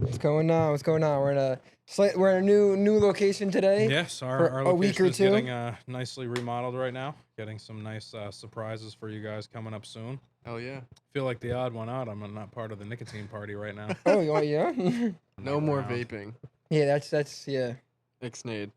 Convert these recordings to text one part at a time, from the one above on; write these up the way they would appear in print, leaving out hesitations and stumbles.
What's going on? What's going on? We're in a new location today Yes, our, for our a week location or is two. getting nicely remodeled right now. Getting some nice surprises for you guys coming up soon. Hell yeah. Feel like the odd one out. I'm not part of the nicotine party right now. Oh, yeah, No more Around. vaping. yeah. That's Ixnade.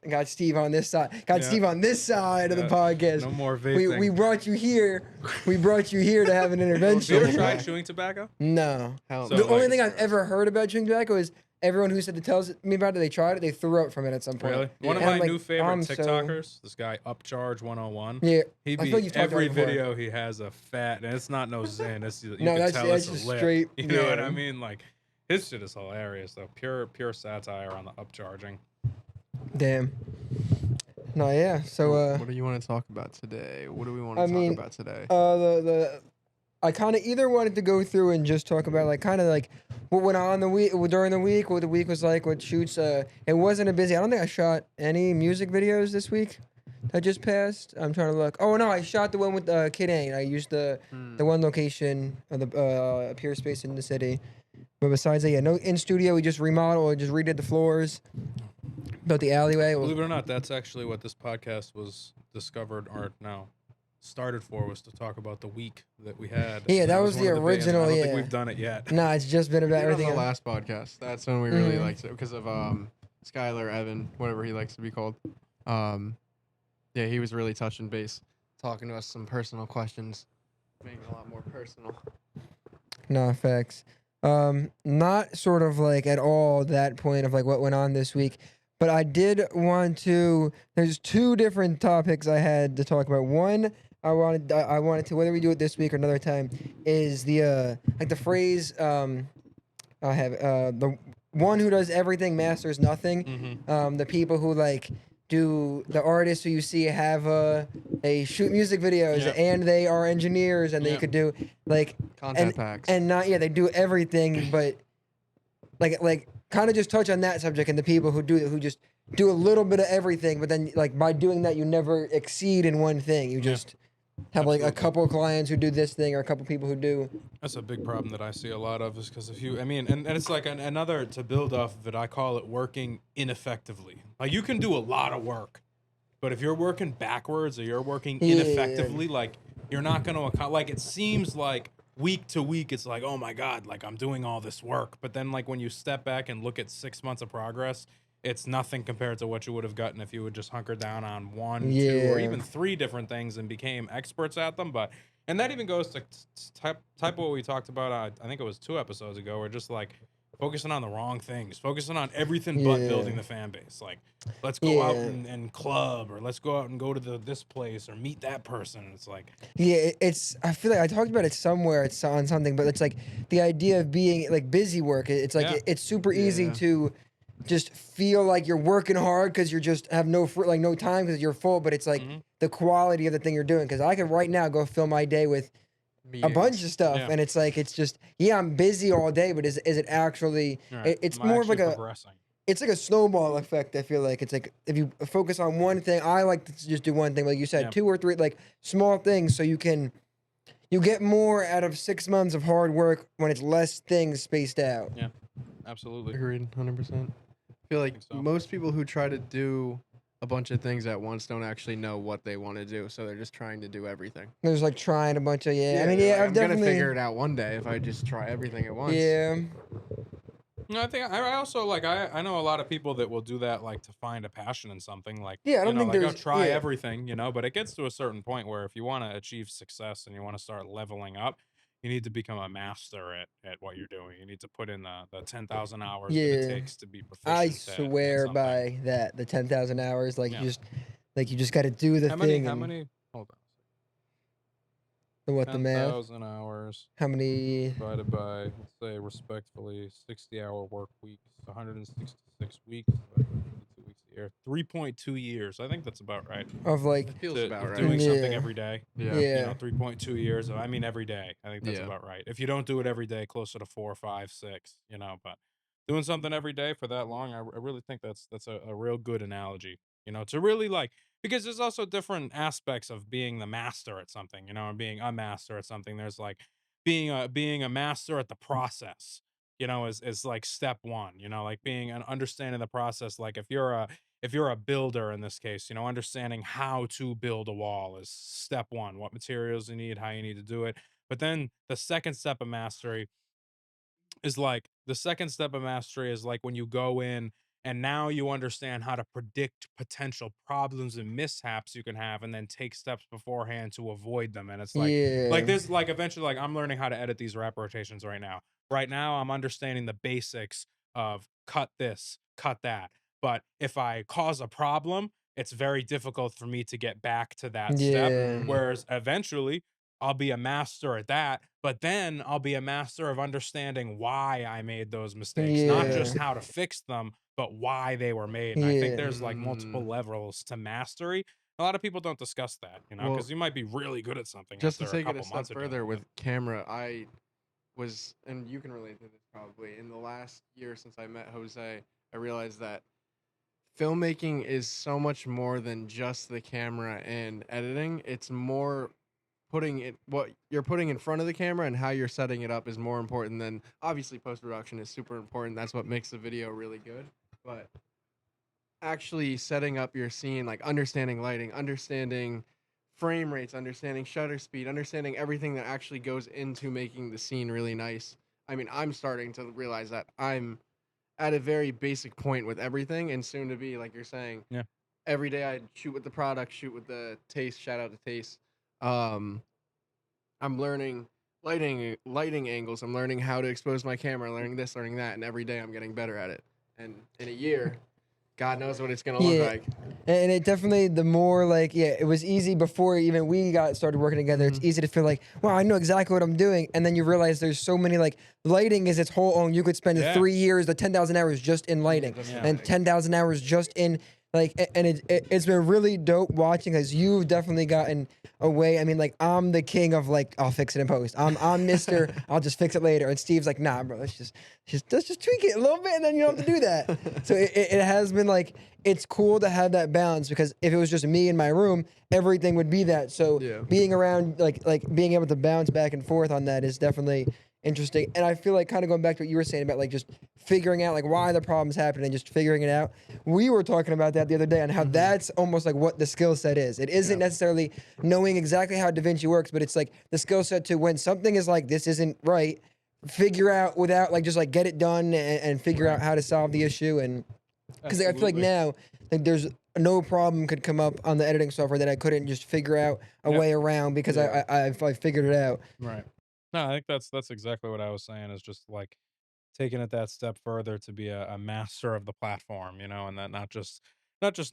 Got Steve on this side. Got Yeah. Steve on this side of the Yeah, podcast. no more We vaping. brought you here. We brought you here to have an Have you intervention. ever Double tried back. chewing tobacco? No. Hell So, The no. only like- thing I've ever heard about chewing tobacco is everyone who said to tell me about it, they tried it, they threw up from it at some point. Really? One of And my I'm like, new favorite I'm so- TikTokers, this guy Upcharge 101. Yeah, He I feel like be you've talked about every it before. video he has a fat, and it's not no Zen. It's you No, can that's- tell that's it's just a lip. straight- You know what yeah. I mean? Like his shit is hilarious though. Pure satire on the upcharging. Damn. No, yeah. So what do you want to talk about today? What do we want I to talk mean, about today? I kind of either wanted to go through and just talk about like kind of like what went on the week during the week, what the week was like, what shoots. It wasn't a busy. I don't think I shot any music videos this week that just passed. I'm trying to look. Oh no, I shot the one with Kid Ain. I used the one location of the Pier Space in the city. But besides that, yeah, no in studio. We just remodeled, just redid the floors, built the alleyway. Believe it or not, that's actually what this podcast was discovered or no started for, was to talk about the week that we had. Yeah, that was one the of biggest- original, I don't yeah. think we've done it yet. Nah, it's just been about We did on everything. the else. last podcast. That's when we really Mhm. liked it because of Skylar Evan, whatever he likes to be called. Yeah, he was really touching base, talking to us some personal questions, making it a lot more personal. No, facts. Not sort of like at all that point of like what went on this week, but I did want to. There's two different topics I had to talk about. One, I wanted to, whether we do it this week or another time, is the like the phrase I have the one who does everything masters nothing. Mm-hmm. The people who like do the artists who you see have they shoot music videos Yeah. and they are engineers and they Yeah. could do like Content packs. and not they do everything but like kind of just touch on that subject and the people who just do a little bit of everything, but then like by doing that you never exceed in one thing. You just have like a Absolutely. couple of clients who do this thing or a couple people who do. That's a big problem that I see a lot of, is because if you, I mean, and it's like another, to build off of it, I call it working ineffectively. Like you can do a lot of work, but if you're working backwards or you're working Yeah. ineffectively, like you're not going to, like it seems like week to week, it's like, oh my God, like I'm doing all this work. But then like when you step back and look at 6 months of progress, it's nothing compared to what you would have gotten if you would just hunker down on one, two, or Yeah. even three different things and became experts at them. But and that even goes to type of what we talked about. I think it was 2 episodes ago. Where just like focusing on the wrong things, focusing on everything but Yeah. building the fan base. Like let's go out Yeah. and club, or let's go out and go to this place or meet that person. It's like Yeah, it's. I feel like I talked about it somewhere. It's on something, but it's like the idea of being like busy work. It's like Yeah. it's super easy Yeah. to just feel like you're working hard because you're just have no no time because you're full. But it's like Mhm. the quality of the thing you're doing. Because I can right now go fill my day with a bunch of stuff, Yeah. and it's like it's just I'm busy all day, but is it actually? right, It's am I more of like actually a. progressing. It's like a snowball effect. I feel like it's like if you focus on one thing, I like to just do one thing, like you said, Yeah. 2 or 3 like small things, so you get more out of 6 months of hard work when it's less things spaced out. Absolutely. Agreed, 100%. I feel like think so. most people who try to do a bunch of things at once don't actually know what they want to do, so they're just trying to do everything. There's like trying a bunch of I mean, they're yeah, like, I've I'm definitely gonna figure it out one day if I just try everything at once. yeah. No, I think I also like I know a lot of people that will do that, like to find a passion in something, like Yeah, I don't you know, think like I'll there's- try yeah. everything, you know, but it gets to a certain point where if you want to achieve success and you want to start leveling up, you need to become a master at what you're doing. You need to put in the 10,000 hours that it Yeah. takes to be proficient. I at swear something. by that, the 10,000 hours, like Yeah. you just got to do the How thing. many? How and many? Hold on. the math? 10,000 hours How many? divided by, let's say respectfully, 60-hour work weeks, 166 weeks, 52 weeks a year, 3.2 years. I think that's about right. Of like, It feels To- about of right. doing something Yeah. every day. Yeah. yeah. You know, 3.2 years. I mean, every day. I think that's Yeah. about right. If you don't do it every day, closer to 4, 5, 6. You know, but doing something every day for that long, I really think that's a real good analogy. You know, to really like, because there's also different aspects of being the master at something. You know, and being a master at something. There's like being a master at the process. you know, is like step one, you know, like being an understanding the process. Like if you're a builder in this case, you know, understanding how to build a wall is step one, what materials you need, how you need to do it. But then the second step of mastery is like the second step of mastery is like when you go in and now you understand how to predict potential problems and mishaps you can have and then take steps beforehand to avoid them. And it's like Yeah. this, like eventually, like I'm learning how to edit these rap rotations right now. Right now I'm understanding the basics of cut this, cut that. But if I cause a problem, it's very difficult for me to get back to that step. Yeah. Mm. Whereas eventually I'll be a master at that, but then I'll be a master of understanding why I made those mistakes, not Yeah. just how to fix them, but why they were made. And I think Yeah. there's like multiple Mm. levels to mastery. A lot of people don't discuss that, you know, Well, because you might be really good at something just to after a take it a couple step months of doing further it. with camera, I was, and you can relate to this probably, in the last year since I met Jose, I realized that filmmaking is so much more than just the camera and editing. It's more putting it, what you're putting in front of the camera and how you're setting it up is more important than, obviously post production is super important. That's what makes the video really good. But actually setting up your scene, like understanding lighting, understanding frame rates, understanding shutter speed, understanding everything that actually goes into making the scene really nice. I mean, I'm starting to realize that I'm at a very basic point with everything, and soon to be, like you're saying, Yeah. every day I shoot with the product, shoot with the taste. Shout out to taste. Um, I'm learning lighting angles. I'm learning how to expose my camera, learning this, learning that, and every day I'm getting better at it. And in a year, God knows what it's gonna look Yeah. like. And it definitely, the more like, yeah, it was easy before even we got started working together. It's Mhm. easy to feel like, wow, I know exactly what I'm doing. And then you realize there's so many, like, lighting is its whole own. You could spend the Yeah. 3 years, the 10,000 hours just in lighting, just Yeah. and 10,000 hours just in, like, and it's been really dope watching because you've definitely gotten away. I mean, like, I'm the king of, like, I'll fix it in post. I'm Mr. I'll just fix it later. And Steve's like, nah, bro, let's just tweak it a little bit and then you don't have to do that. So it has been like, it's cool to have that balance because if it was just me in my room, everything would be that. So Yeah. being around, like being able to bounce back and forth on that is definitely interesting. And I feel like kind of going back to what you were saying about like just figuring out like why the problems happen and just figuring it out. We were talking about that the other day on how that's almost like what the skill set is. It isn't necessarily knowing exactly how DaVinci works, but it's like the skill set to when something is like this isn't right, figure out without like just like get it done and figure out how to solve the issue. And because I feel like Absolutely. now, like there's no problem could come up on the editing software that I couldn't just figure out a Yeah. way around because Yeah. I figured it out. Right. No, I think that's exactly what I was saying is just like taking it that step further to be a master of the platform, you know, and that not just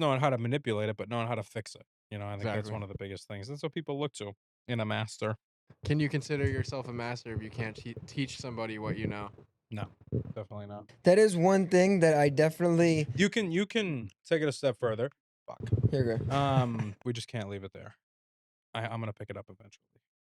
knowing how to manipulate it, but knowing how to fix it. You know, I think that's Exactly. one of the biggest things. That's what people look to in a master. Can you consider yourself a master if you can't teach somebody what you know? No, definitely not. That is one thing that I definitely. You can take it a step further. Fuck. Here we go. We just can't leave it there. I'm gonna pick it up eventually.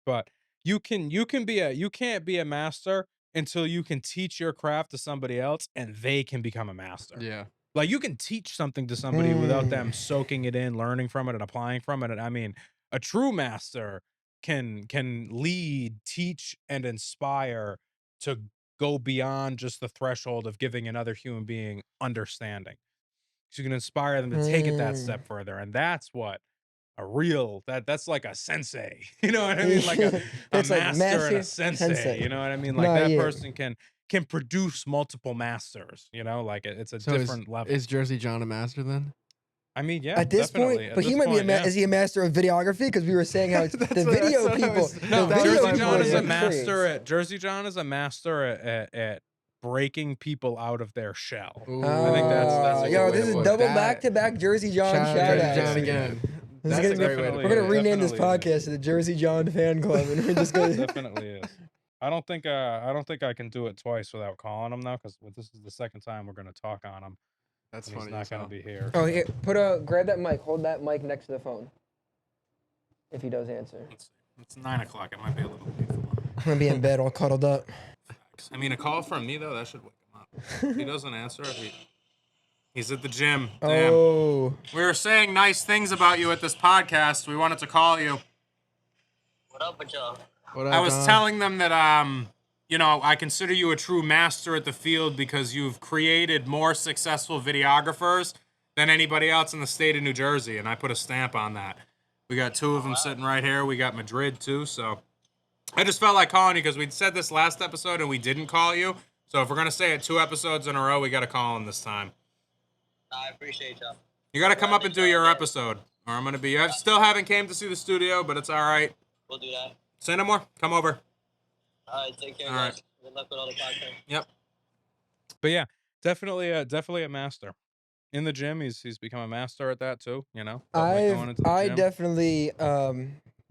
But you can't be a master until you can teach your craft to somebody else and they can become a master. Yeah. Like you can teach something to somebody without them Mm. soaking it in, learning from it, and applying from it. And I mean, a true master can lead, teach, and inspire to go beyond just the threshold of giving another human being understanding. So you can inspire them to take it that Mm. step further. And that's what a real that's like a sensei. You know what I mean? Like a That's like master and a master sensei. You know what I mean? Like No, that yeah. person can produce multiple masters, you know, like it's a So different level. is Jersey John a master then? I mean, yeah, At this definitely. point, At but he this might be point, yeah. is he a master of videography? Because we were saying how it's the That's what- video that's what I people. was- The No, that was video Jersey my people John are is the a point. master trades. at Jersey John is a master at breaking people out of their shell. Ooh, I think that's a Yo, good way this to is put it. double That- back-to-back Jersey John Shout out shout Jersey outs. John Yeah, again. This is That's gonna a be- great way to definitely We're put gonna it. rename this Definitely is. podcast to the Jersey John Fan Club, and we're just gonna. Definitely is. I don't think I can do it twice without calling him now because this is the second time we're gonna talk on him. That's And he's funny not as gonna hell. be here. Oh, so- here, grab that mic. Hold that mic next to the phone. If he does answer, Let's see. It's 9 o'clock. It might be a little late for him. I'm gonna be in bed all cuddled up. I mean, a call from me though, that should wake him up. If he doesn't answer, he's at the gym. Damn. Oh, We were saying nice things about you at this podcast. We wanted to call you. What up with y'all? What up, I was Don? telling them that you know, I consider you a true master at the field because you've created more successful videographers than anybody else in the state of New Jersey, and I put a stamp on that. We got two of them sitting right here. We got Madrid too, so I just felt like calling you because we said this last episode and we didn't call you. So if we're gonna say it 2 episodes in a row, we got to call him this time. I appreciate y'all. You got to come up and do your episode, or I'm gonna be. I still haven't came to see the studio, but it's all right. We'll do that. Say no more. Come over. All right, take care, All guys. right. Good luck with all the content. Yep. But yeah, definitely a master. In the gym, he's become a master at that too. You know, going into the I gym. definitely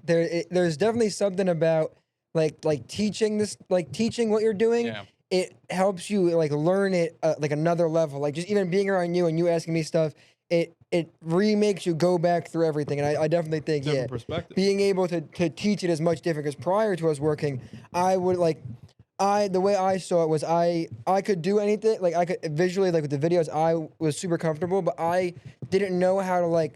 there's definitely something about like teaching this, like teaching what you're doing. Yeah. It helps you like learn it like another level. Like just even being around you and you asking me stuff, it remakes you go back through everything. And I definitely think Different perspective. being able to teach it is much different, because prior to us working, I would the way I saw it was I could do anything, like I could visually, like with the videos, I was super comfortable, but I didn't know how to like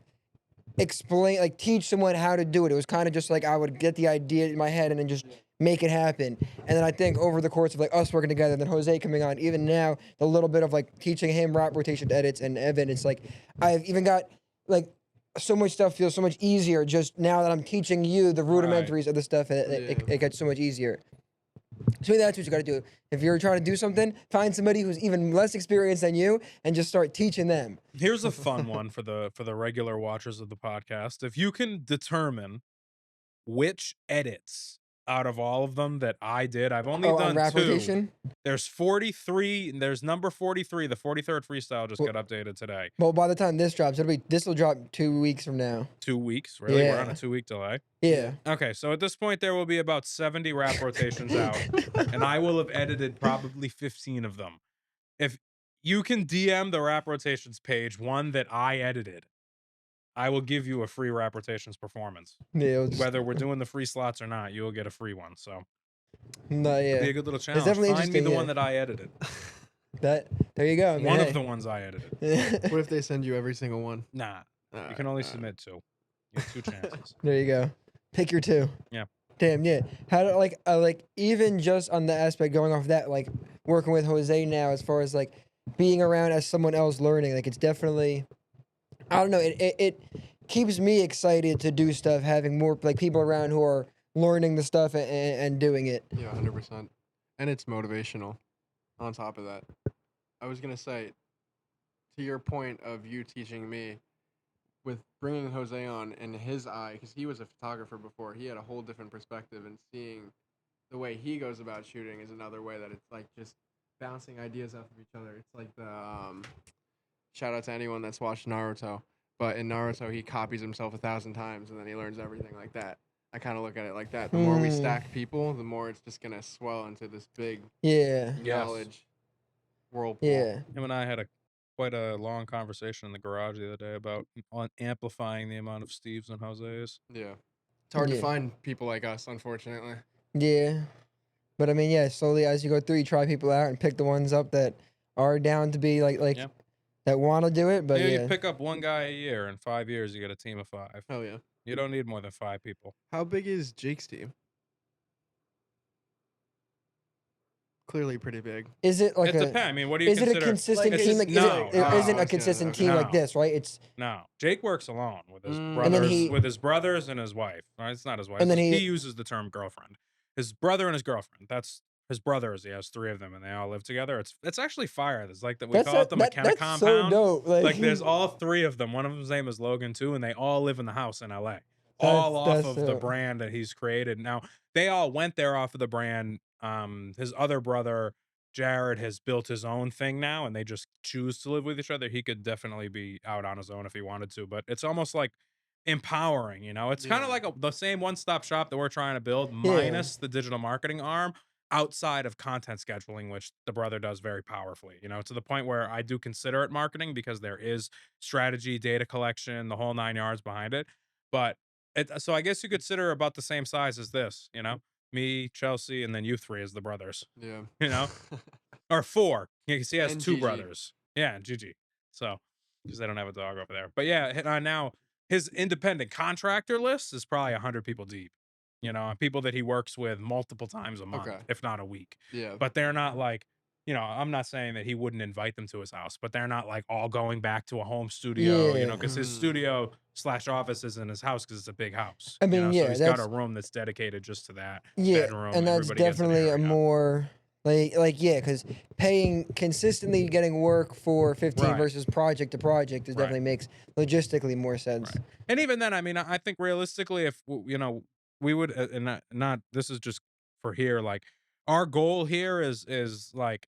explain, like teach someone how to do it. It was kind of just like I would get the idea in my head and then just make it happen. And then I think over the course of like us working together, then Jose coming on, even now, the little bit of like teaching him rap rotation edits and Evan, it's like I've even got like so much stuff feels so much easier just now that I'm teaching you the rudimentaries of the stuff, and it gets so much easier. So maybe that's what you got to do. If you're trying to do something, find somebody who's even less experienced than you and just start teaching them. Here's a fun one for the regular watchers of the podcast. If you can determine which edits out of all of them that I did, I've only on done rap 2. rotation? There's 43. There's number 43. The 43rd freestyle just Well- got updated today. Well, by the time this drops, this will drop 2 weeks from now. 2 weeks, really? We're on Yeah. a 2-week delay. Yeah. Okay, so at this point there will be about 70 rap rotations out, and I will have edited probably 15 of them. If you can DM the rap rotations page one that I edited, I will give you a free rap rotations performance. Yeah, it'll just- Whether we're doing the free slots or not, you will get a free one. So No, it'll be yeah. a good little challenge. definitely Find me interesting, the yeah. one that I edited. There you go. I mean, One hey. of the ones I edited. What if they send you every single one? Nah, you Alright, can only alright. submit 2. You have 2 chances. There you go. Pick your 2. Yeah. Damn, yeah. How do like even just on the aspect going off that, like working with Jose now, as far as like being around as someone else learning, like it's definitely, I don't know, it keeps me excited to do stuff, having more like people around who are learning the stuff and doing it. Yeah, 100%. And it's motivational. On top of that, I was gonna say, to your point of you teaching me, with bringing Jose on and his eye, because he was a photographer before, he had a whole different perspective, and seeing the way he goes about shooting is another way that it's like just bouncing ideas off of each other. It's like the shout out to anyone that's watched Naruto, but in Naruto he copies himself 1,000 times and then he learns everything like that. I kind of look at it like that. The more we stack people, the more it's just gonna swell into this big Yeah. knowledge whirlpool. Yeah. Him and I had quite a long conversation in the garage the other day about amplifying the amount of Steves and Jose's. Yeah. It's hard Yeah. to find people like us, unfortunately. Yeah. But I mean, yeah, slowly as you go through, you try people out and pick the ones up that are down to be like Yeah. that want to do it. But Yeah, yeah, you pick up one guy a year. In 5 years, you get a team of 5. Hell yeah. You don't need more than 5 people. How big is Jake's team? Clearly pretty big. is it like It depends. I mean, what do you is it consider? a consistent Like, team? it's- Like, no, is it, no, isn't a okay, consistent okay. team like No. this, right? It's No, Jake works alone with his And brothers, then he- with his brothers and his wife. It's not his wife. And then he he- uses the term girlfriend. His brother and his girlfriend. That's his brothers. He has 3 of them, and they all live together. It's actually fire. It's like that. We call it the McKenna that's compound. so dope. Like there's all 3 of them. One of them's name is Logan too, and they all live in the house in LA. All off that's of the dope. brand that he's created. Now they all went there off of the brand. His other brother Jared has built his own thing now, and they just choose to live with each other. He could definitely be out on his own if he wanted to, but it's almost like empowering, you know? It's kind of Yeah. like the same one-stop shop that we're trying to build, minus the digital marketing arm outside of content scheduling, which the brother does very powerfully, you know, to the point where I do consider it marketing because there is strategy, data collection, the whole 9 yards behind it. But so I guess you consider about the same size as this, you know? Me, Chelsea, and then you 3 as the brothers. Yeah. You know? Or 4. Yeah, 'cause he has And 2 Gigi. brothers. Yeah, and Gigi. So, because they don't have a dog over there. But yeah, now his independent contractor list is probably 100 people deep. you know, and people that he works with multiple times a month, Okay. if not a week. Yeah. But they're not like, you know, I'm not saying that he wouldn't invite them to his house, but they're not like all going back to a home studio, you know, Yeah. because his studio / office is in his house because it's a big house, I you know, mean, so yeah, he's got a that's room that's dedicated just to that yeah, bedroom. and that's Everybody gets an definitely a area. more yeah, because paying consistently getting work for 15 Right. versus project to project is Right. definitely makes logistically more sense. Right. And even then, I mean, I think realistically, if you know, we would, and not this is just for here, like our goal here is like,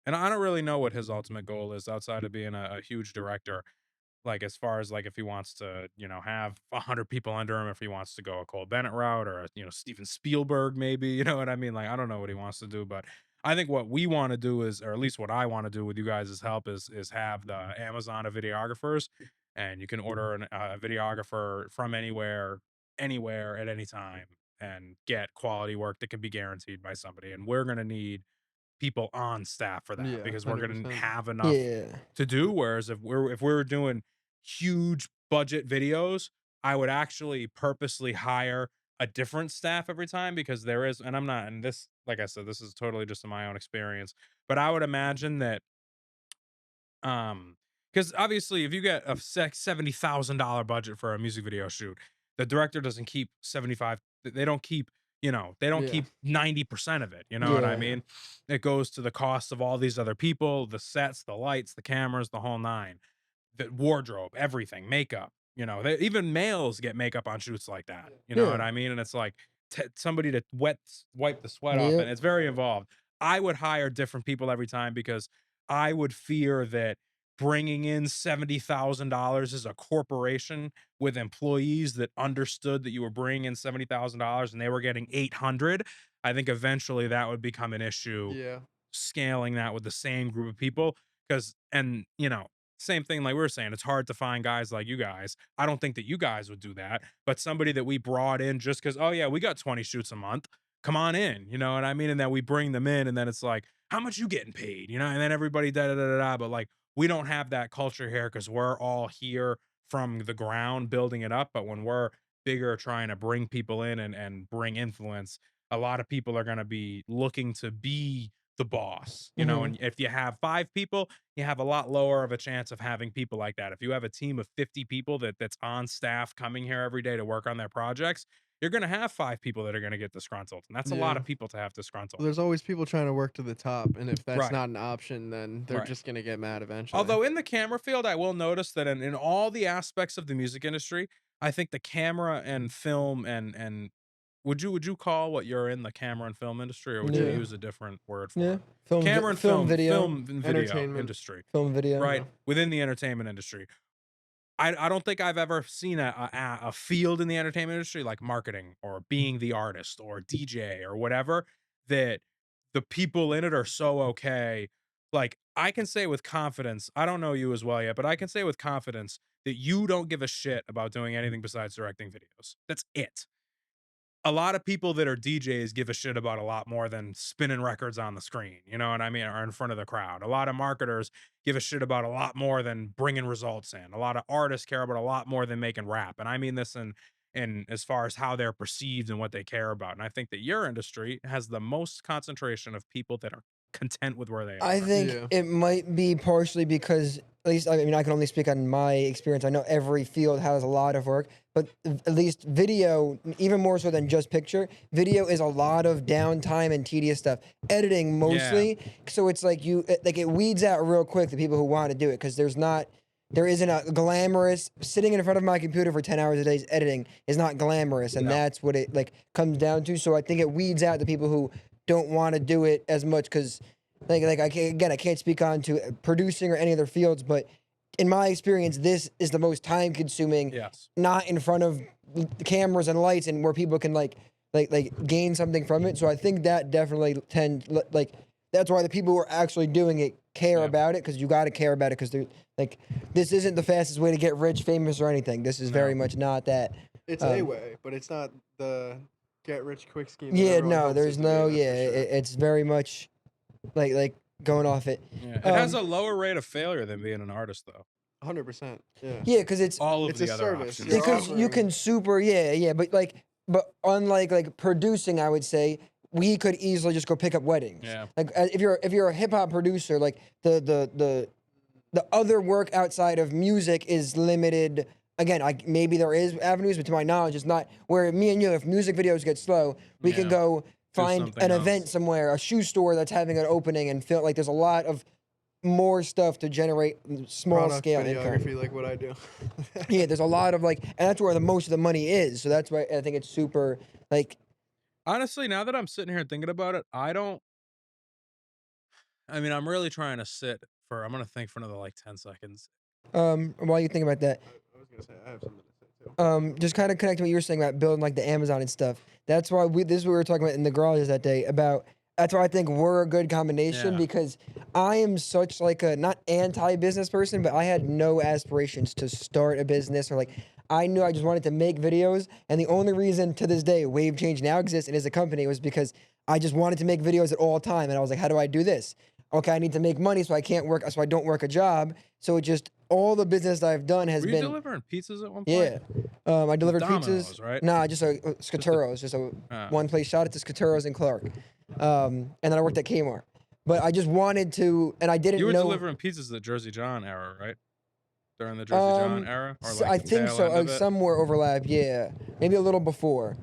and I don't really know what his ultimate goal is outside of being a huge director. Like as far as like if he wants to, you know, have 100 people under him, if he wants to go a Cole Bennett route or a, you know, Steven Spielberg, maybe, you know what I mean? Like I don't know what he wants to do, but I think what we want to do is, or at least what I want to do with you guys' help is have the Amazon of videographers, and you can order a videographer from anywhere at any time, and get quality work that can be guaranteed by somebody. And we're gonna need people on staff for that Yeah. because we're gonna 100%. have enough Yeah. to do. Whereas if we were doing huge budget videos, I would actually purposely hire a different staff every time because there is, and I'm not, and this, like I said, this is totally just in my own experience, but I would imagine that, because obviously if you get a $70,000 budget for a music video shoot, the director doesn't keep 75. They don't keep, you know, they don't Yeah. keep 90% of it. You know what I Yeah. mean? It goes to the cost of all these other people, the sets, the lights, the cameras, the whole nine, the wardrobe, everything, makeup. You know, even males get makeup on shoots like that. You know what Yeah. I mean? And it's like somebody to wipe the sweat off, Yep. and it's very involved. I would hire different people every time because I would fear that bringing in $70,000 as a corporation with employees that understood that you were bringing in $70,000 and they were getting 800. I think eventually that would become an issue, Yeah. scaling that with the same group of people. Because, and you know, same thing like we were saying, it's hard to find guys like you guys. I don't think that you guys would do that, but somebody that we brought in just because, oh yeah, we got 20 shoots a month, come on in, you know what I mean? And then we bring them in, and then it's like, how much you getting paid, you know? And then everybody da da da da da. But like, we don't have that culture here because we're all here from the ground building it up. But when we're bigger, trying to bring people in and bring influence, a lot of people are going to be looking to be the boss, you know. Hmm. And if you have 5 people, you have a lot lower of a chance of having people like that. If you have a team of 50 people that's on staff coming here every day to work on their projects, you're going to have 5 people that are going to get disgruntled, and that's a lot Yeah. of people to have Well, disgruntled. there's always people trying to work to the top, and if that's Right. not an option, then they're Right. just gonna get mad eventually. Although in the camera field, I will notice that in all the aspects of the music industry, I think the camera and film and would you call what you're in the camera and film industry, or would you Yeah. use a different word for Yeah. it? Film, Camera and film, video, film and video Entertainment. industry, film, video. right? Within the entertainment industry. I don't think I've ever seen a field in the entertainment industry like marketing or being the artist or DJ or whatever, that the people in it are so okay. Like I can say with confidence, I don't know you as well yet, but I can say with confidence that you don't give a shit about doing anything besides directing videos. That's it. A lot of people that are DJs give a shit about a lot more than spinning records on the screen, you know what I mean, or in front of the crowd. A lot of marketers give a shit about a lot more than bringing results in. A lot of artists care about a lot more than making rap, and I mean this in as far as how they're perceived and what they care about. And I think that your industry has the most concentration of people that are content with where they I are. think Yeah. it might be partially because, at least, I mean, I can only speak on my experience. I know every field has a lot of work, but at least video, even more so than just picture, video is a lot of downtime and tedious stuff. Editing mostly, so it's like it weeds out real quick the people who want to do it because there isn't a glamorous sitting in front of my computer for 10 hours a day editing is not glamorous, and No. that's what it like comes down to. So I think it weeds out the people who don't want to do it as much because I can't speak on to producing or any other fields, but in my experience, this is the most time consuming, Yes. not in front of cameras and lights and where people can like gain something from it. So I think that definitely that's why the people who are actually doing it care Yeah. about it, because you got to care about it, because they're like, this isn't the fastest way to get rich, famous, or anything. This is very much not that. It's a way, but it's not the get rich quick scheme. that Yeah, everyone no, hopes there's it to be, no, that's yeah, for sure. it's very much like going off it. Yeah. It has a Um, lower rate of failure than being an artist, though. 100%. Yeah. Yeah, because it's All of It's the a other service. options. You're because you offering- can super, yeah, but like but unlike like producing, I would say we could easily just go pick up weddings. Yeah. Like if you're a hip hop producer, like the other work outside of music is limited. Again, maybe there is avenues, but to my knowledge, it's not. Where me and you, if music videos get slow, we can Yeah. go Do find something an else. event somewhere, a shoe store that's having an opening, and feel like there's a lot of more stuff to generate small Product scale income. videography, like what I do. Yeah, there's a lot of like, and that's where the most of the money is. So that's why I think it's super like. Honestly, now that I'm sitting here thinking about it, I mean, I'm really trying to sit for. I'm gonna think for another like 10 seconds. While you think about that, I was gonna say I have something to say too. just kind of connecting what you were saying about building like the Amazon and stuff. That's why this is what we were talking about in the garages that day about. That's why I think we're a good combination Yeah. because I am such like a not anti-business person, but I had no aspirations to start a business or like I knew I just wanted to make videos, and the only reason to this day WaveChange now exists and is a company was because I just wanted to make videos at all time, and I was like, how do I do this? Okay, I need to make money, so I can't work, so I don't work a job. So it just all the business that I've done has Were you been. delivering pizzas at one point? Yeah. I delivered Domino's, pizzas. right? Nah, just a Scoturos, just a one place. Shout out to Scoturos and Clark. And then I worked at Kmart. But I just wanted to, and I didn't You were know. delivering pizzas the Jersey John era, right? During the Jersey John era, or like I the think tail so. end of it? Somewhere overlap, yeah. Maybe a little before.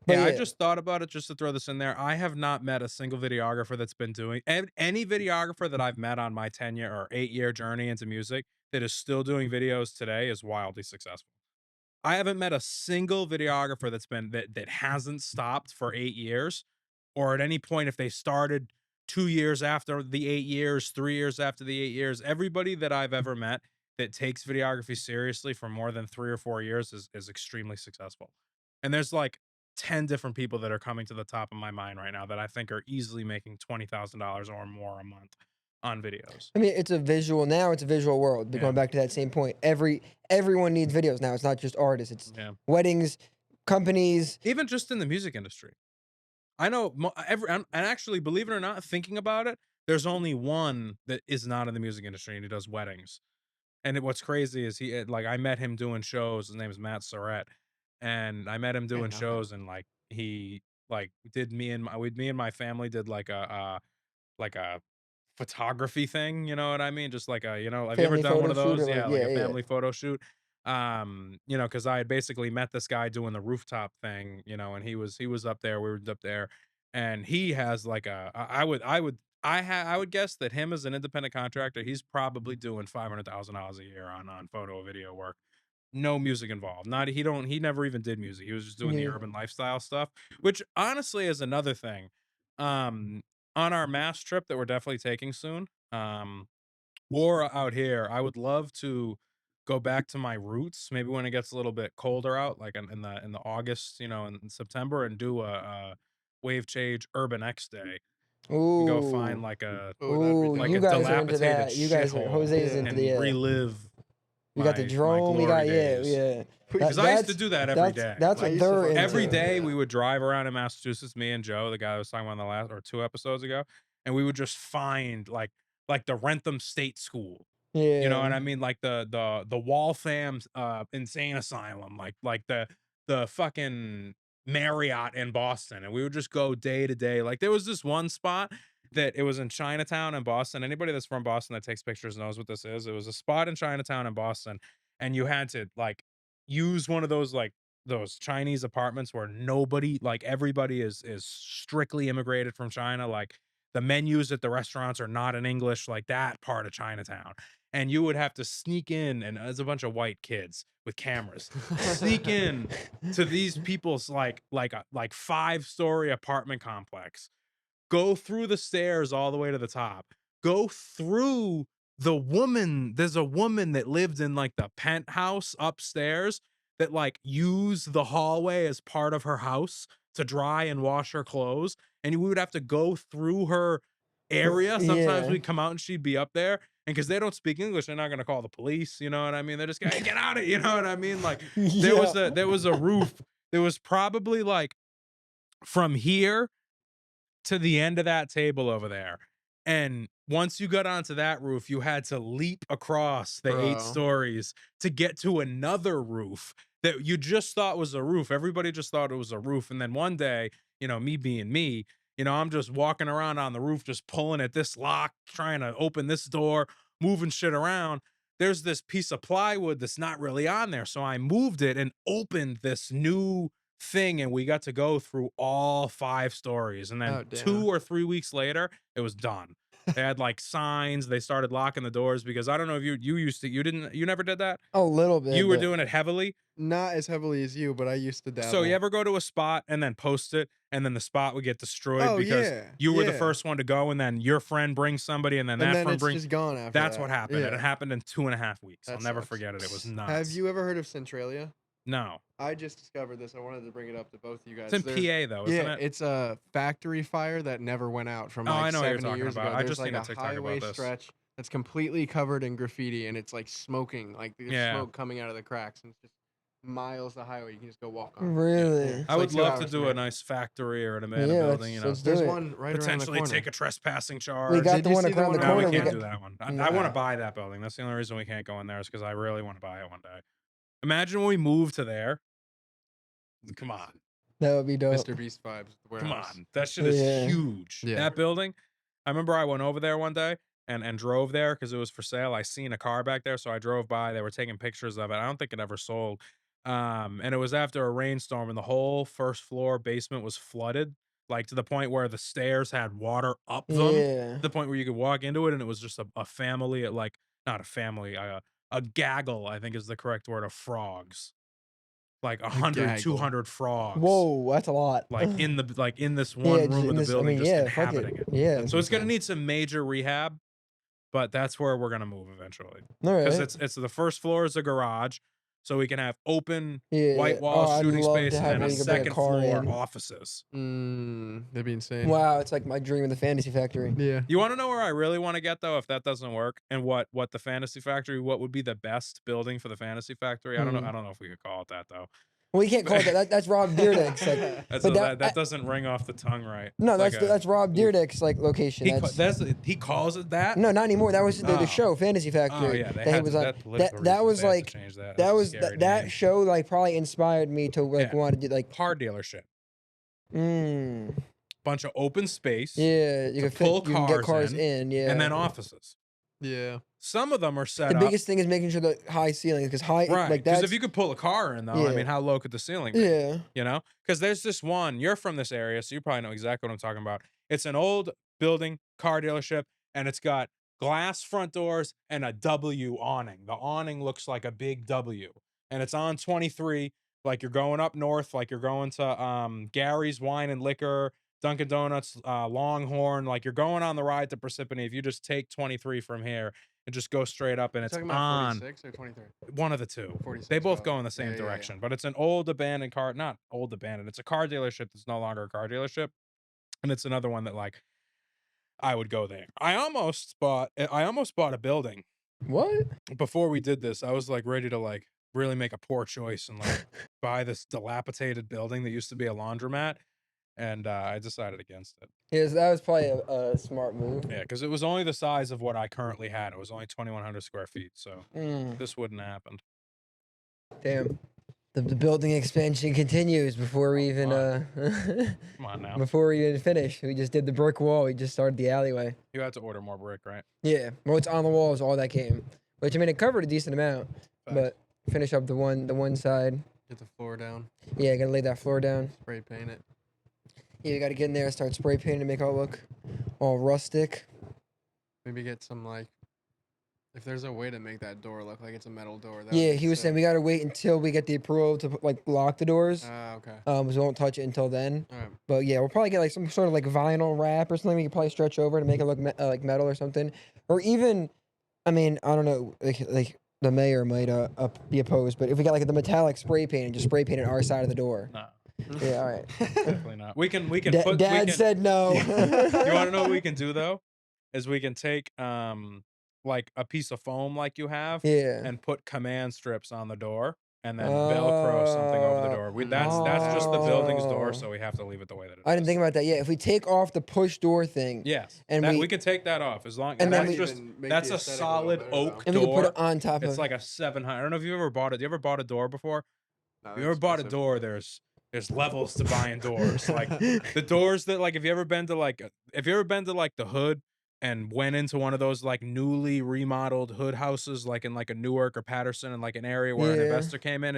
But Yeah, yeah, I just thought about it just to throw this in there. I have not met a single videographer that's been doing any videographer that I've met on my 10-year or 8-year journey into music that is still doing videos today is wildly successful. I haven't met a single videographer that's been that hasn't stopped for 8 years, or at any point if they started 2 years after the 8 years, 3 years after the 8 years. Everybody that I've ever met that takes videography seriously for more than 3 or 4 years is extremely successful. And there's like 10 different people that are coming to the top of my mind right now that I think are easily making $20,000 or more a month on videos. I mean, it's a visual now. It's a visual world. Yeah. Going back to that same point, everyone needs videos now. It's not just artists. It's Yeah. weddings, companies. Even just in the music industry. I know and actually, believe it or not, thinking about it, there's only one that is not in the music industry and he does weddings. And what's crazy is like I met him doing shows. His name is Matt Surratt, and I met him doing know him. shows, and like he like did me and my family did like a photography thing, you know what I mean? Just like a, have you ever Family done one of photo shoot those? or Yeah, like like yeah, a yeah. family photo shoot. Because I had basically met this guy doing the rooftop thing, and he was up there, we were up there, and he has like I would guess that him as an independent contractor, he's probably doing $500,000 a year on photo video work. No music involved. Not he never even did music. He was just doing the Yeah. urban lifestyle stuff, which honestly is another thing. On our mass trip that we're definitely taking soon, or out here, I would love to go back to my roots, maybe when it gets a little bit colder out, like in the August, in September, and do a WaveChange Urban X Day and go find Ooh. like a Oh, that'd be Ooh, dope. like you a guys are into dilapidated that. You guys are shithole Jose's Yeah. into and the relive you got the my drone, glory yeah, days. yeah. Because I used to do that every day. That's I what used to they're fucking into. Every day Yeah. we would drive around in Massachusetts, me and Joe, the guy I was talking about in the last or 2 episodes ago, and we would just find like the Rentham State School. You know what Yeah. I mean? Like the Waltham insane asylum, like the fucking Marriott in Boston. And we would just go day to day. Like there was this one spot that it was in Chinatown in Boston. Anybody that's from Boston that takes pictures knows what this is. It was a spot in Chinatown in Boston, and you had to like use one of those Chinese apartments where nobody, like everybody is strictly immigrated from China. Like the menus at the restaurants are not in English, like that part of Chinatown. And you would have to sneak in, and there's a bunch of white kids with cameras sneak in to these people's like 5-story apartment complex, go through the stairs all the way to the top, go through there's a woman that lived in like the penthouse upstairs that like used the hallway as part of her house to dry and wash her clothes, and we would have to go through her area. Sometimes Yeah. we'd come out and she'd be up there, and because they don't speak English, they're not going to call the police, you know what I mean? They're just going, hey, get out of it, you know what I mean? Like there was a roof that was probably like from here to the end of that table over there. And once you got onto that roof, you had to leap across the 8 Bro. stories to get to another roof that you just thought was a roof. Everybody just thought it was a roof. And then one day, me being me, I'm just walking around on the roof, just pulling at this lock, trying to open this door, moving shit around. There's this piece of plywood that's not really on there. So I moved it and opened this new thing, and we got to go through all 5 stories. And then Oh, damn. 2 or 3 weeks later, it was done. They had like signs. They started locking the doors because I don't know if you never did that. A little bit. You were but- doing it heavily. Not as heavily as you, but I used to dabble. So you ever go to a spot and then post it, and then the spot would get destroyed Oh, because yeah, you were the yeah. first one to go, and then your friend brings somebody, and then and that then friend it's brings. just gone after That's that. what happened. Yeah. And it happened in 2.5 weeks. I'll That never sucks. forget it. It was nuts. Have you ever heard of Centralia? No. I just discovered this. I wanted to bring it up to both you guys. It's in There's- PA though, isn't Yeah, it? it's a factory fire that never went out from Oh, like I know what you're 70 talking years about. ago. I There's just like seen a a TikTok about highway this. stretch that's completely covered in graffiti, and it's like smoking, like there's Yeah. smoke coming out of the cracks, and it's just miles the highway. You can just go walk on. Really? Yeah. I It's would like 2 love to hours do from a here. nice factory or an abandoned Yeah, building. let's do There's it. one right around the Potentially corner. take a trespassing charge. We got Did the you one see the around the one No, corner. we can't got- do that one. I Nah. want to buy that building. That's the only reason we can't go in there is because I really want to buy it one day. Imagine when we move to there. Come on. That would be dope. Mr. Beast vibes. Come warehouse. on. That shit is Yeah. huge. Yeah. That building. I remember I went over there one day and drove there because it was for sale. I seen a car back there, so I drove by. They were taking pictures of it. I don't think it ever sold. And it was after a rainstorm, and the whole first floor basement was flooded, like to the point where the stairs had water up them. Yeah. To the point where you could walk into it, and it was just a family, like not a family, a gaggle, I think is the correct word, of frogs. Like 100, gaggle. 200 frogs. Whoa, that's a lot. Like in this Yeah, one just room in of the this- I building, mean, just yeah, fuck inhabiting it. Yeah. So it's gonna insane. need some major rehab, but that's where we're gonna move eventually. All right. Because it's the first floor is a garage, so we can have open yeah, white yeah. walls, Oh, I'd shooting love space, to and have then where a you could bring second car floor in. offices. That'd be insane. Wow, it's like my dream of the fantasy factory. Yeah. You want to know where I really want to get though? If that doesn't work, and what the fantasy factory? What would be the best building for the fantasy factory? I don't know. Hmm. I don't know if we could call it that though. Well, you can't call it that. That's Rob Dyrdek's. Like, That's But that doesn't ring off the tongue right. no, It's like that's Rob Dyrdek's like location. he calls it that. No, not anymore. That was the Oh. show, Fantasy Factory. Oh yeah, they that he had was to, on. that, political That reasons, was they had to like change that. that That's was scary to that me. show like probably inspired me to like Yeah. want to do like. Car dealership, Mm, bunch of open space, yeah, you To can pull you can get cars cars in, in. Yeah, and then offices. Yeah. Some of them are set the up biggest thing is making sure the high ceilings because high right. like Because that's if you could pull a car in, though, I Yeah. mean, how low could the ceiling be? yeah. You know, because there's this one. You're from this area, so you probably know exactly what I'm talking about. It's an old building, car dealership, and it's got glass front doors and a W awning. The awning looks like a big W, and it's on 23. Like you're going up north, like you're going to Gary's Wine and Liquor, Dunkin' Donuts, Longhorn. Like you're going on the ride to Parsippany. If you just take 23 from here and just go straight up, and it's Talking about on 46 or 23? one of the two. 46. They both probably. go in the same Yeah, yeah, yeah. direction, but it's an old abandoned car, not old abandoned. It's a car dealership that's no longer a car dealership, and it's another one that like I would go there. I almost bought a building What? before we did this. I was like ready to like really make a poor choice and like buy this dilapidated building that used to be a laundromat, and I decided against it. Yes, that was probably a smart move. Yeah, because it was only the size of what I currently had. It was only 2,100 square feet, so Mm, this wouldn't have happened. damn. The building expansion continues before we even Come on now. before we even finish. We just did the brick wall. We just started the alleyway. You had to order more brick, right? Yeah, what's on the wall is all that came. Which I mean, it covered a decent amount, but finish up the one side. Get the floor down. Yeah, gotta lay that floor down. Spray paint it. Yeah, you gotta get in there and start spray painting to make it all look all rustic. Maybe get some like. If there's a way to make that door look like it's a metal door. That Yeah, he was saying we gotta wait until we get the approval to like lock the doors. Okay. So we won't touch it until then. All right. But yeah, we'll probably get like some sort of like vinyl wrap or something we could probably stretch over to make it look like metal or something. Or even, I mean, I don't know, like the mayor might be opposed, but if we got like the metallic spray paint and just spray paint our side of the door. No, Yeah, all right. definitely not. We can put. Dad we can, said no. You want to know what we can do though? Is we can take like a piece of foam like you have Yeah. and put command strips on the door and then Velcro something over the door. That's just the building's door, Oh. so we have to leave it the way that it is. I didn't think about that. Yeah, if we take off the push door thing, Yes, and we we can take that off as long. and then that's we- just Even make that's the a aesthetic little solid better, oak though. and we can door. put it on top It's of. like a 700. I don't know if you ever bought it. You ever bought a door before? No, If you ever that's bought a expensive. door, there's levels to buying doors. Like the doors that like if you ever been to like the hood and went into one of those like newly remodeled hood houses like in like a Newark or Patterson in like an area where an Yeah. investor came in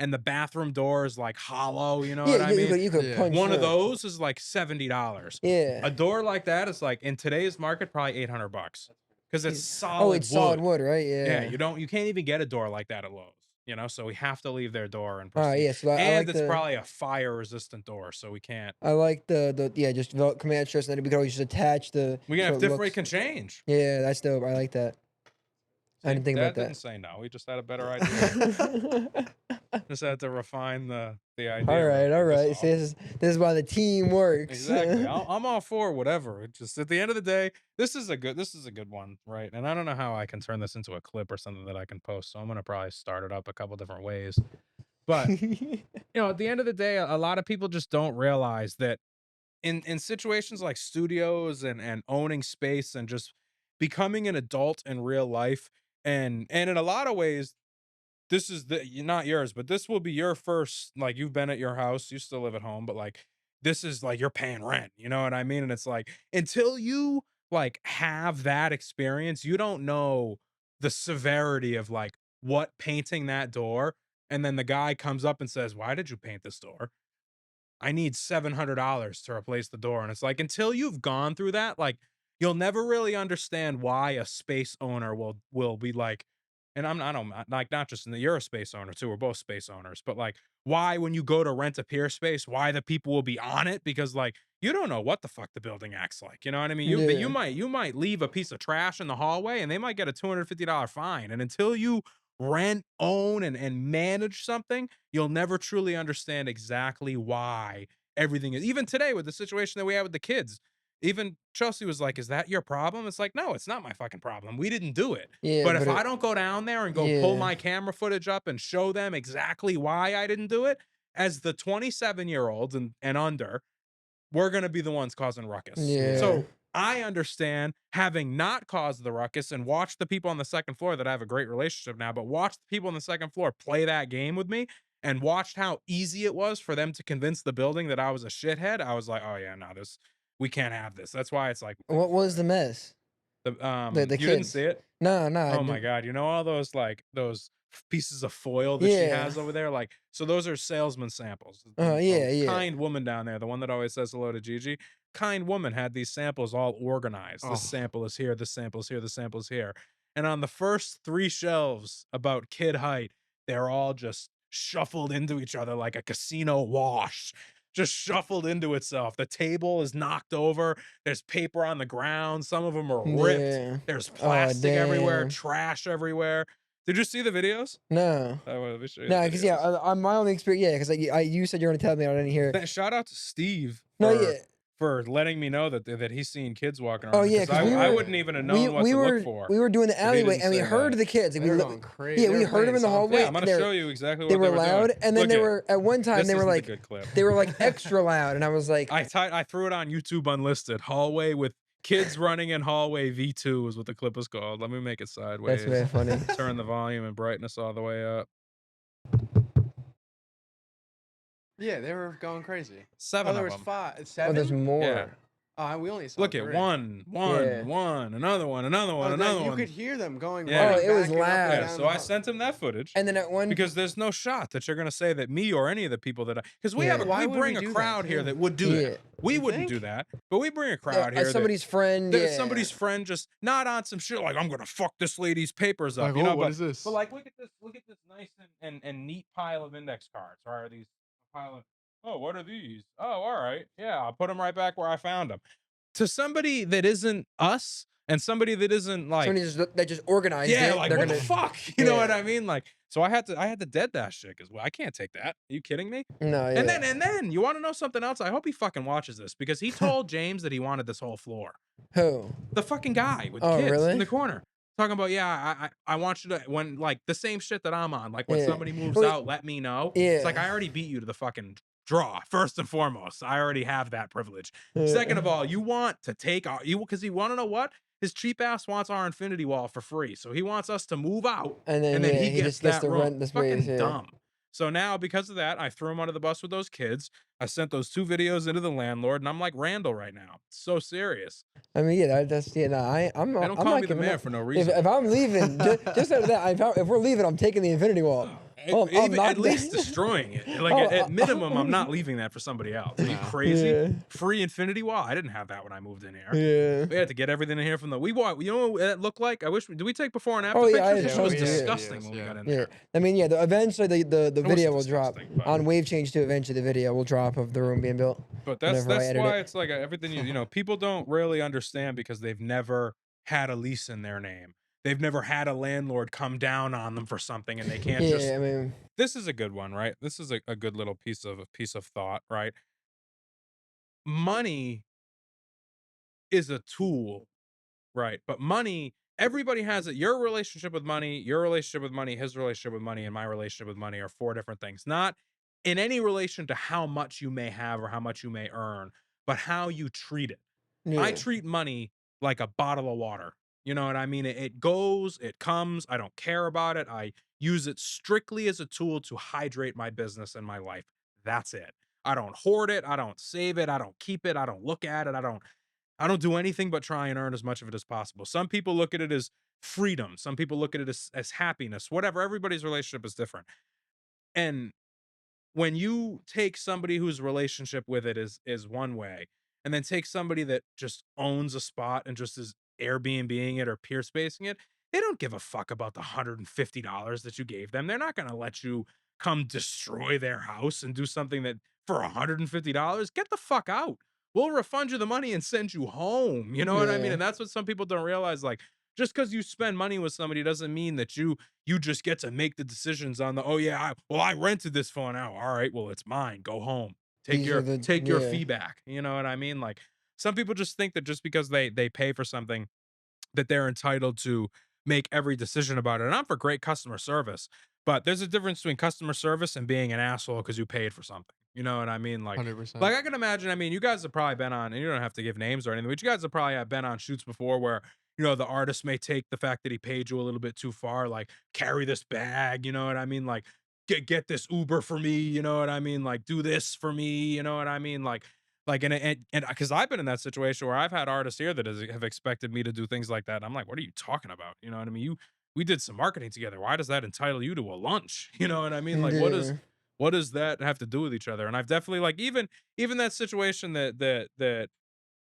and the bathroom door is like hollow, you know Yeah, what I mean? you could Yeah. punch One of through it. those is like $70. Yeah. A door like that is like in today's market probably $800 because it's solid Oh, it's solid wood, right? yeah, Yeah. you can't even get a door like that at Lowe's, you know, so we have to leave their door and All right, proceed. yeah. So I And like it's the probably a fire resistant door, so we can't. I like the yeah, just command stress, and then we can always just attach the. We can so have it different. It looks- can change. Yeah, that's dope. I like that. I didn't think Dad about didn't that. say no. We just had a better idea. Just had to refine the idea. All right, all right. That's See, this is why the team works. Exactly. I'm all for whatever. It just at the end of the day, this is a good one, right? And I don't know how I can turn this into a clip or something that I can post. So I'm gonna probably start it up a couple different ways. But you know, at the end of the day, a lot of people just don't realize that in situations like studios and owning space and just becoming an adult in real life and in a lot of ways this is not yours, but this will be your first, like you've been at your house, you still live at home, but like this is like you're paying rent, you know what I mean? And it's like until you like have that experience, you don't know the severity of like what painting that door. And then the guy comes up and says, "Why did you paint this door? I need $700 to replace the door." And it's like until you've gone through that, like you'll never really understand why a space owner will be like, and I don't like not just in the you're a space owner too, we're both space owners, but like why when you go to rent a peer space, why the people will be on it because like you don't know what the fuck the building acts like. You know what I mean? Yeah. You might leave a piece of trash in the hallway and they might get a $250 fine. And until you rent, own, and manage something, you'll never truly understand exactly why everything is. Even today with the situation that we had with the kids, even Chelsea was like, "Is that your problem?" It's like, no, it's not my fucking problem. We didn't do it. Yeah, But if but I don't go down there and go pull yeah. my camera footage up and show them exactly why I didn't do it, as the 27-year-olds and under, we're going to be the ones causing ruckus. Yeah. So I understand having not caused the ruckus and watched the people on the second floor that I have a great relationship now, but watched the people on the second floor play that game with me and watched how easy it was for them to convince the building that I was a shithead. I was like, oh yeah, no, we can't have this. That's why it's like, What was the mess? the The you didn't kids. see it? No, Oh my God. You know all those like those pieces of foil that she Yeah. has over there? Like, so those are salesman samples. Yeah, yeah. Kind woman down there, the one that always says hello to Gigi. Kind woman had these samples all organized. Oh. This sample is here, this sample is here, this sample is here. And on the first 3 shelves about kid height, they're all just shuffled into each other like a casino wash. Just shuffled into itself. The table is knocked over. There's paper on the ground. Some of them are ripped. Yeah. There's plastic everywhere, damn. trash everywhere. Did you see the videos? No. Let me show you No, the because yeah, videos. my only experience, yeah, because like, you said you're gonna tell me, I didn't hear. Shout out to Steve No, for, yeah. for letting me know that he's seeing kids walking around. Oh yeah, because because I wouldn't even have known what to look for. We were doing the he alleyway, didn't and we say heard that. the kids. They We were li- going crazy. yeah, They we were heard them in the playing hallway. Yeah, I'm gonna They're- show you exactly what They were loud, doing. and then Look they it. were at one time This they were isn't a like good clip. they were like extra loud, and I was like, I threw it on YouTube unlisted. Hallway with kids running in hallway V2 is what the clip was called. Let me make it sideways. that's very funny. Turn the volume and brightness all the way up. Yeah, they were going crazy. 7 there of was them. 5, Oh, 7. there's more. Yeah. We only saw Look at 3. one, Yeah. another one, another one, Oh, another you one. could hear them going. Yeah. running Oh, it was back and up and loud. Yeah, down so the I hall. sent him that footage And then at one because there's no shot that you're gonna say that me or any of the people that because we Yeah. have Why we would bring we a do that, crowd here too? that would do Yeah. that. We You wouldn't do think? that, but we bring a crowd here somebody's friend, that yeah. somebody's friend just not on some shit like I'm gonna fuck this lady's papers up, Like, you know. what But is this? but like look at this nice and neat pile of index cards. Or are these pile of oh what are these? Oh all right yeah I'll put them right back where I found them. To somebody that isn't us and somebody that isn't like Somebody that just organized yeah it. like they're what gonna, the fuck you know what Yeah. I mean like so I had to dead that shit because well, I can't take that. Are you kidding me? No, yeah. And then you want to know something else? I hope he fucking watches this because he told James that he wanted this whole floor. Who? The fucking guy with Oh, kids really? in the corner talking about I want you to when like the same shit that I'm on like when Yeah. somebody moves Well, out let me know. yeah. It's like I already beat you to the fucking draw first and foremost. I already have that privilege. Yeah. Second of all, you want to take our you because you want to know what his cheap ass wants our infinity wall for free, so he wants us to move out And then, and then yeah, he gets just gets that to room. rent the Fucking space. Yeah. dumb. So now, because of that, I threw him under the bus with those kids. I sent those 2 videos into the landlord, and I'm like Randall right now. So serious. I mean, yeah, that's yeah. No, I'm They not. don't I'm call not me the giving mayor up. for no If reason. I'm leaving, just out of that, if we're leaving, I'm taking the Infinity Wall. I'm Even not at least destroying it. Like at minimum, I'm not leaving that for somebody else. Are you No. crazy? Yeah. Free Infinity Wall? I didn't have that when I moved in here. Yeah. We had to get everything in here from the we bought. You know what it looked like? I wish. Did we take before and after Oh yeah, I pictures? had This shit was tons of yeah. disgusting when we videos, got in Yeah, there. I mean, yeah. Eventually, the It video was will drop disgusting, but- on WaveChange too. Eventually, the video will drop of the room being built. But whenever I that's edit why it. it's like everything you know people don't really understand because they've never had a lease in their name. They've never had a landlord come down on them for something and they can't Yeah, just I mean, this is a good one, right? This is a good little piece of thought, right? Money is a tool, right? But money, everybody has it. Your relationship with money, your relationship with money, his relationship with money, and my relationship with money are 4 different things. Not in any relation to how much you may have or how much you may earn, but how you treat it. I yeah, treat money like a bottle of water. You know what I mean? It goes, it comes. I don't care about it. I use it strictly as a tool to hydrate my business and my life. That's it. I don't hoard it. I don't save it. I don't keep it. I don't look at it. I don't do anything but try and earn as much of it as possible. Some people look at it as freedom. Some people look at it as happiness. Whatever. Everybody's relationship is different. And when you take somebody whose relationship with it is one way, and then take somebody that just owns a spot and just is Airbnb-ing it or peer spacing it, they don't give a fuck about the $150 that you gave them. They're not gonna let you come destroy their house and do something that for $150. Get the fuck out. We'll refund you the money and send you home. You know what I mean? yeah, And that's what some people don't realize. Like, just because you spend money with somebody doesn't mean that you just get to make the decisions on the oh yeah I rented this for an hour. All right, well it's mine. Go home. Take these are your the take your yeah, fee back. You know what I mean? Like some people just think that just because they pay for something that they're entitled to make every decision about it. And I'm for great customer service, but there's a difference between customer service and being an asshole because you paid for something. You know what I mean? Like 100%. I can imagine. I mean, you guys have probably been on, and you don't have to give names or anything, but you guys have probably been on shoots before where the artist may take the fact that he paid you a little bit too far, like carry this bag. You know what I mean? Like get this Uber for me. You know what I mean? Like do this for me. You know what I mean? Like and because I've been in that situation where I've had artists here that have expected me to do things like that. And I'm like, what are you talking about? You know what I mean? We did some marketing together. Why does that entitle you to a lunch? You know what I mean? Like, yeah, what does that have to do with each other? And I've definitely like even that situation that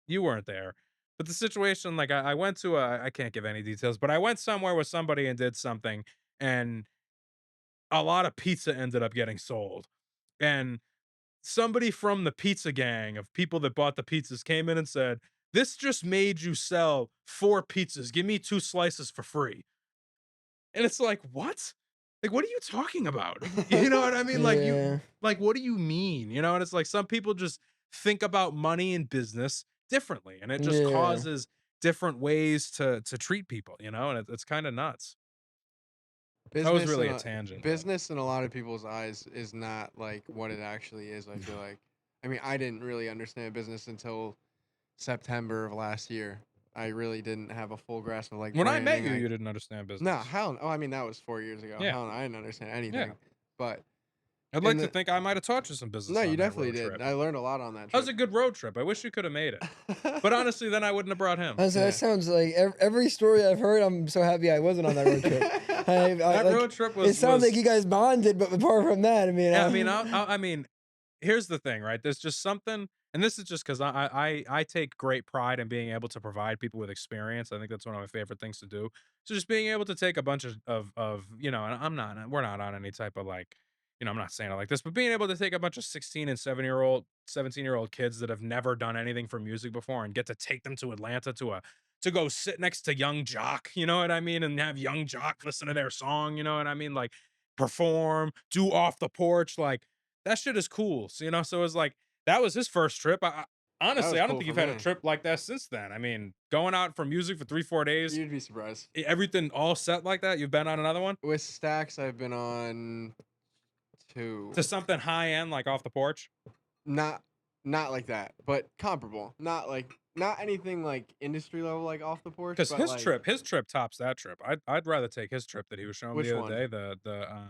you weren't there, but the situation like I went to I can't give any details, but I went somewhere with somebody and did something, and a lot of pizza ended up getting sold, and somebody from the pizza gang of people that bought the pizzas came in and said, "This just made you sell 4 pizzas. Give me 2 slices for free." And it's like, "What? Like, what are you talking about?" You know what I mean? yeah, Like, what do you mean? You know, and it's like some people just think about money and business differently, and it just yeah, causes different ways to treat people, and it's kind of nuts. That was business really in a a tangent, but business in a lot of people's eyes is not like what it actually is. I feel like. I mean, I didn't really understand business until September of last year. I really didn't have a full grasp of like when I met branding. you, you didn't understand No, business. hell, oh, I mean that was 4 years ago. Yeah, Hell, no, I didn't understand yeah. anything. But I'd in like to the think I might have taught you some business no, you on that definitely road did. trip. I learned a lot on that That was trip. a good road trip. I wish you could have made it. But honestly, then I wouldn't have brought him. Honestly, Yeah. that sounds like every story I've heard. I'm so happy I wasn't on that road trip. That Like, road trip it sounds was like you guys bonded, but apart from that, I mean, yeah, I mean, here's the thing, right? There's just something, and this is just because I take great pride in being able to provide people with experience. I think that's one of my favorite things to do. So just being able to take a bunch of and we're not on any type of like, I'm not saying it like this, but being able to take a bunch of 16 and 17-year-old kids that have never done anything for music before and get to take them to Atlanta to go sit next to Young Jock, you know what I mean, and have Young Jock listen to their song, you know what I mean, like perform, do off the porch, like that shit is cool. So it was like that was his first trip. That Honestly, was I don't cool think for you've had a me. trip like that since then. I mean, going out for music for 3-4 days, You'd be surprised. everything all set like that. You've been on another one With Stacks, I've been on two. to something high end like off the porch. Not not like that, but comparable. Not anything like industry level like off the porch, Because but his like trip tops that trip. I'd rather take his trip that he was showing me which the other one? day. The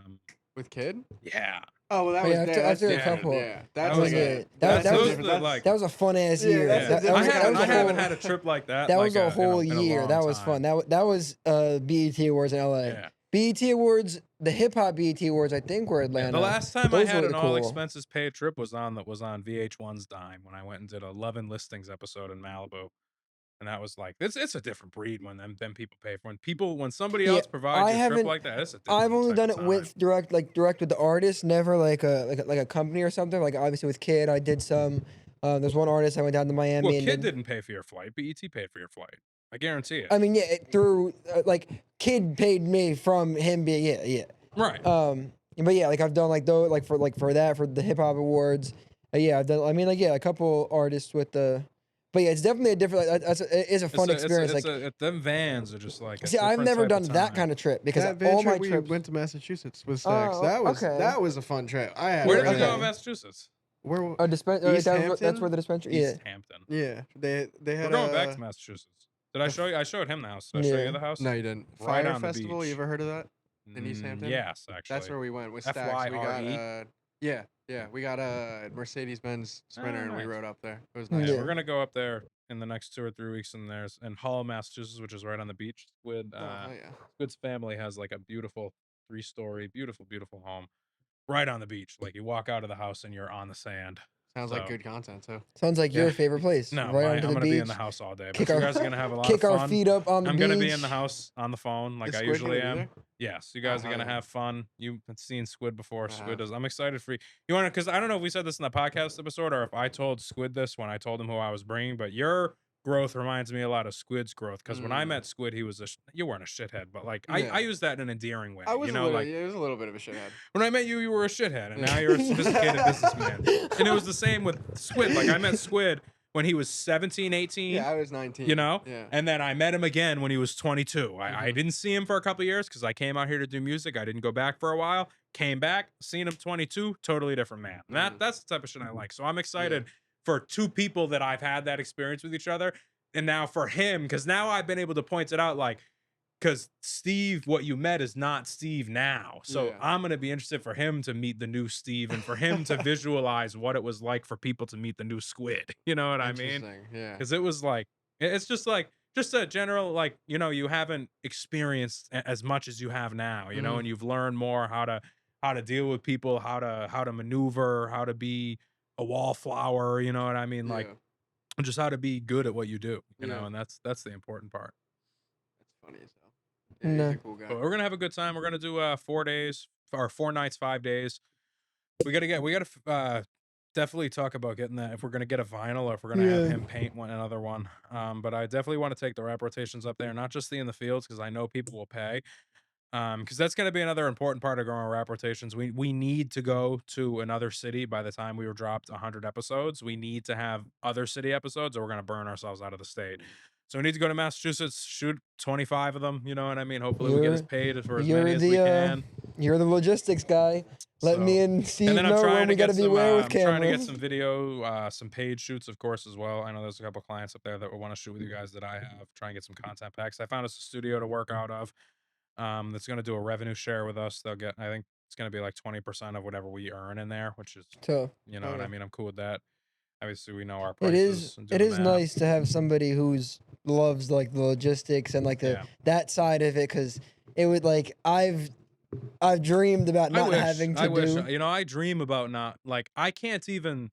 With Kid? Yeah. Oh well, that Oh, was yeah, that's after a different. couple. Yeah, That that's was like it. a That- that's that like was different. That's, That was a fun ass Yeah, year. that's a That different was, kind that of was a I haven't whole, had a trip like that. that like was a whole in a year. long That was time. fun. That was BET Awards in LA. Yeah. BET Awards, the hip hop BET Awards, I think were Yeah, Atlanta. the last time I Those had were an the all cool. expenses paid trip was on VH1's dime when I went and did a Love and Listings episode in Malibu. And that was like it's a different breed when them people pay for when somebody Yeah, else provides I you a trip haven't- like that. It's a different I've only type done of it time. with direct with the artist, never like a company or something. Like obviously with Kid, I did some. There's one artist I went down to Miami. Well, and Kid did, didn't pay for your flight. BET paid for your flight. I guarantee it. I mean, yeah, through like Kid paid me from him being yeah. Right. But yeah, like I've done like though like for that for the hip hop awards. Yeah, I've done. I mean, like yeah, a couple artists with the. But yeah, it's definitely a different. It is a fun experience. Them vans are just like. A See, I've different never type done of that time. kind of trip because that van all my trip we trips. went to Massachusetts with Stacks. Oh, okay. That was a fun trip. I had Where did you Okay. go in Massachusetts? Where? A East that's Hampton? where the dispensary. Yeah. East Hampton. Yeah, they had We're going back a. to Massachusetts. Did I show you? I showed him the house. Did I show Yeah. you the house? No, you didn't. Right Fire on the Festival. beach. You ever heard of that? In East Hampton? Yes, actually. That's where we went with Stacks. We got FYRE? yeah. We got a Mercedes-Benz Sprinter and we nice. rode up there. It was Yeah. nice. Yeah, we're gonna go up there in the next 2 or 3 weeks, and there's in Hull, Massachusetts, which is right on the beach. Squid, Oh yeah. Squid's family has like a beautiful 3-story, beautiful home right on the beach. Like you walk out of the house and you're on the sand. Sounds like So- good content too. Sounds like Yeah. your favorite place. No, right I'm onto the gonna beach. be in the house all day. But kick you our- guys are gonna have a lot Kick of our fun. feet up on the I'm beach. gonna be in the house on the phone like Is I Squid usually gonna be am. there? Yes, you guys are gonna hell yeah. have fun. You've seen Squid before. I Squid have. does. I'm excited for you. You want to? Because I don't know if we said this in the podcast episode or if I told Squid this when I told him who I was bringing. But your growth reminds me a lot of Squid's growth. Because when I met Squid, he was you weren't a shithead, but like Yeah. I use that in an endearing way. I was you a know, little, like it was a little bit of a shithead. when I met you, you were a shithead, and now you're a sophisticated businessman. And it was the same with Squid. Like I met Squid when he was 17, 18. Yeah, I was 19. You know, Yeah. and then I met him again when he was 22. I Mhm. didn't see him for a couple of years because I came out here to do music. I didn't go back for a while. Came back, seen him 22, totally different man. And Mhm. that's the type of shit I like. So I'm excited for two people that I've had that experience with each other, and now for him because now I've been able to point it out like. Because Steve, what you met is not Steve now. So Yeah. I'm going to be interested for him to meet the new Steve and for him to visualize what it was like for people to meet the new Squid. You know what I mean? Interesting, yeah. Because it was like it's just like just a general like you haven't experienced as much as you have now, Mhm. and you've learned more how to deal with people, how to maneuver, how to be a wallflower, you know what I mean, like Yeah. just how to be good at what you do, Yeah. and that's the important part. That's funny as hell. Yeah, he's No. a cool guy. But we're gonna have a good time. We're gonna do 4 days or 4 nights, 5 days. We gotta definitely talk about getting that if we're gonna get a vinyl or if we're gonna have Yeah. him paint another one. But I definitely want to take the rap rotations up there, not just the in the fields because I know people will pay. Because that's gonna be another important part of growing rap rotations. We need to go to another city by the time we were dropped 100 episodes. We need to have other city episodes, or we're gonna burn ourselves out of the state. So we need to go to Massachusetts, shoot 25 of them. You know what I mean? Hopefully we get as paid for as You're many as we the, can. You're the logistics guy. Let So- me and Steve And then I'm know trying when to we gotta get be some. aware with I'm trying to get cameras. some video, some paid shoots, of course, as well. I know there's a couple clients up there that will want to shoot with you guys that I have. Try and get some content packs. I found us a studio to work out of. That's going to do a revenue share with us. They'll get. I think it's going to be like 20% of whatever we earn in there, which is, So you know what I Okay. mean. I'm cool with that. Obviously, we know our it prices. is and it doing is that. nice to have somebody who's loves like the logistics and like the Yeah. that side of it because it would like I've dreamed about not having to I wish. do. I dream about not like I can't even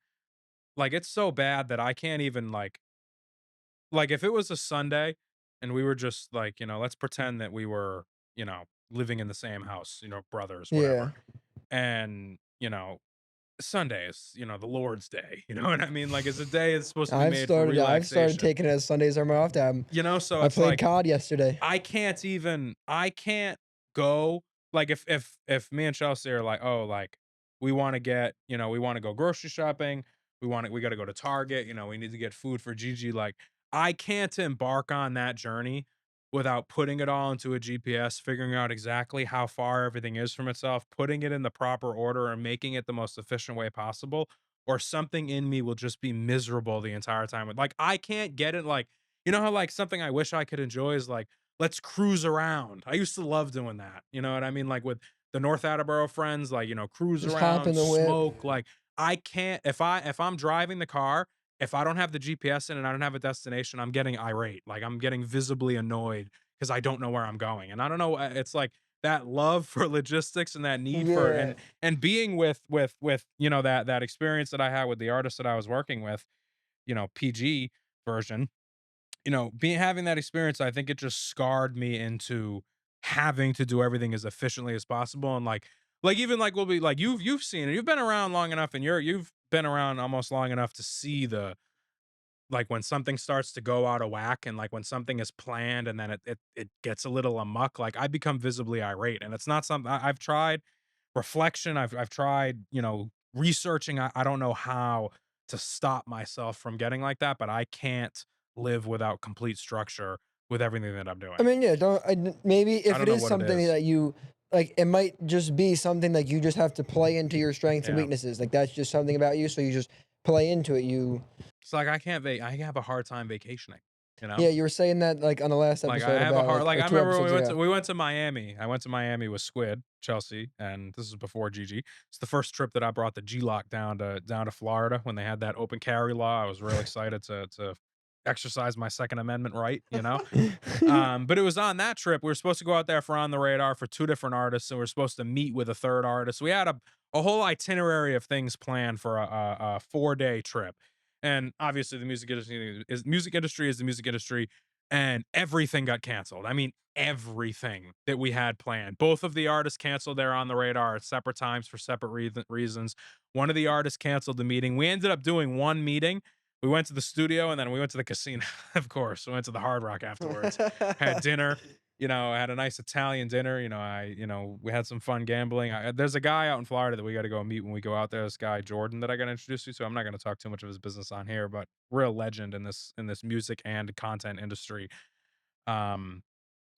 like it's so bad that I can't even like if it was a Sunday and we were just like, let's pretend that we were, living in the same house, brothers, whatever. And, Sunday is, the Lord's day. You know what I mean? Like it's a day it's supposed to be made for I've relaxation. started taking it as Sundays are my off day. So I it's played like COD yesterday. I can't go like if me and Chelsea are like, oh, like we want to get, we want to go grocery shopping, we got to go to Target, we need to get food for Gigi. Like I can't embark on that journey without putting it all into a GPS, figuring out exactly how far everything is from itself, putting it in the proper order and making it the most efficient way possible, or something in me will just be miserable the entire time. Like I can't get it like how like something I wish I could enjoy is like let's cruise around. I used to love doing that. You know what I mean? Like with the North Attleboro friends, like, cruise Just hop in around, the whip. smoke. Like I can't, if I'm driving the car, if I don't have the GPS in and I don't have a destination, I'm getting irate. Like I'm getting visibly annoyed because I don't know where I'm going. And I don't know, it's like that love for logistics and that need for, Yeah. and being with that experience that I had with the artist that I was working with, PG version, being having that experience, I think it just scarred me into having to do everything as efficiently as possible. And like even like we'll be like you've seen it. You've been around long enough, and you've been around almost long enough to see the, like when something starts to go out of whack, and like when something is planned and then it gets a little amuck. Like I become visibly irate, and it's not something I've tried reflection. I've tried, researching. I don't know how to stop myself from getting like that, but I can't live without complete structure with everything that I'm I doing. mean, yeah, maybe I if don't it know is what it something is. that you like, it might just be something that you just have to play into your strengths and Yeah. weaknesses. Like that's just something about you, so you just play into it. It's like I have a hard time vacationing, you know? Yeah, you were saying that like on the last Like I episode have a about hard, like I like two remember when episodes ago. we went to Miami. I went to Miami with Squid, Chelsea, and this is before Gigi. It's the first trip that I brought the G-Lock down to Florida when they had that open carry law. I was real excited to exercise my Second Amendment right, you know? But it was on that trip. We were supposed to go out there for On the Radar for two different artists, and we are supposed to meet with a third artist. We had a whole itinerary of things planned for a 4-day trip. And obviously the music industry is the music industry, and everything got canceled. I mean, everything that we had planned. Both of the artists canceled their On the Radar at separate times for separate reasons. One of the artists canceled the meeting. We ended up doing one meeting. We went to the studio and then we went to the casino, of course. We went to the Hard Rock afterwards, had dinner, had a nice Italian dinner. We had some fun gambling. There's a guy out in Florida that we got to go meet when we go out there. This guy, Jordan, that I got to introduce you to. I'm not going to talk too much of his business on here, but real legend in this music and content industry. Um,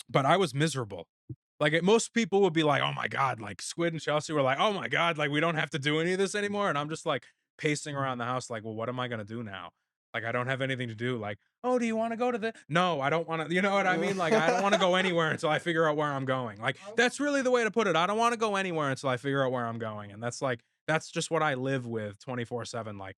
but I was miserable. Like most people would be like, "Oh my god!" Like Squid and Chelsea were like, "Oh my god!" Like we don't have to do any of this anymore. And I'm just like pacing around the house, like, "Well, what am I gonna do now? Like I don't have anything to do. Like, oh, do you want to go to the? No, I don't want to. You know what I mean? Like I don't want to go anywhere until I figure out where I'm going. Like that's really the way to put it. I don't want to go anywhere until I figure out where I'm going. And that's just what I live with 24/7. Like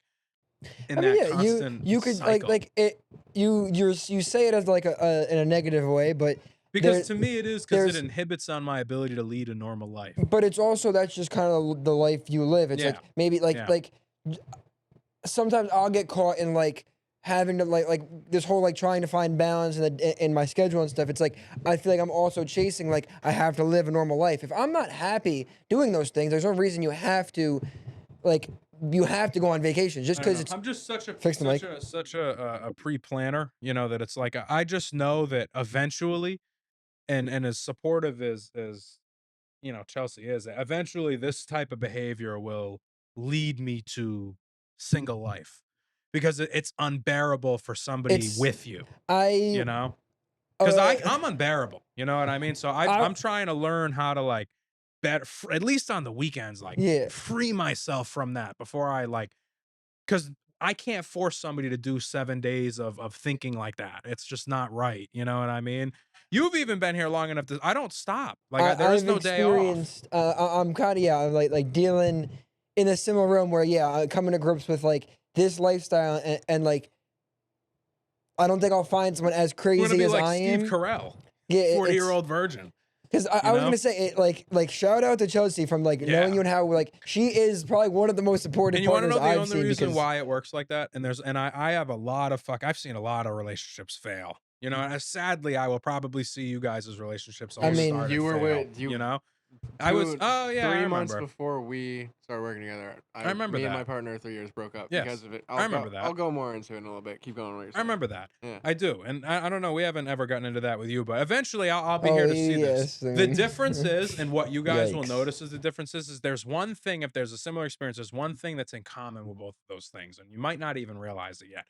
in I mean, that yeah, constant you could cycle. like it. You say it as like a in a negative way, but Because there to me it is, because it there's inhibits on my ability to lead a normal life. but it's also that's just kind of the life you live. It's like Yeah. maybe Yeah. sometimes I'll get caught in like having to like this whole like trying to find balance in my schedule and stuff. It's like I feel like I'm also chasing like I have to live a normal life. If I'm not happy doing those things, there's no reason like you have to go on vacation just I don't because know. it's I'm just fix the mic. such a pre-planner, that it's like I just know that eventually, and as supportive as Chelsea is, eventually this type of behavior will lead me to single life, because it's unbearable for somebody It's with you, I you know? Because uh I'm unbearable, you know what I mean? So I I'm trying to learn how to like better, at least on the weekends, like yeah. free myself from that before I like, because I can't force somebody to do 7 days of thinking like that. It's just not right. You know what I mean? You've even been here long enough to, I don't stop. Like there is I've no day off. experienced. I'm kind of yeah. I'm like dealing in a similar realm where yeah, I coming to grips with like this lifestyle and like I don't think I'll find someone as You want to crazy be as like I Steve am. Carell, Yeah, 40-year-old virgin, because I you was know? gonna say it like shout out to Chelsea from like knowing Yeah. you and how like she is probably one of the most supportive And you want to partners know the I've only seen reason because why it works like that? And I have a lot of I've seen a lot of relationships fail. And sadly, I will probably see you guys' relationships I all mean, start and You were fail. with you I was, oh yeah, I 3 months remember. before we started working together. I remember Me and my that. partner of 3 years broke up Yes, because of it. I remember that. I'll go more into it in a little bit. Keep going. What you're I saying. remember that. Yeah. I do. And I don't know. We haven't ever gotten into that with you, but eventually I'll be oh here to see this. yes, I The mean, difference is, and what you guys will yikes. notice is the difference is there's one thing, if there's a similar experience, there's one thing that's in common with both of those things. And you might not even realize it yet.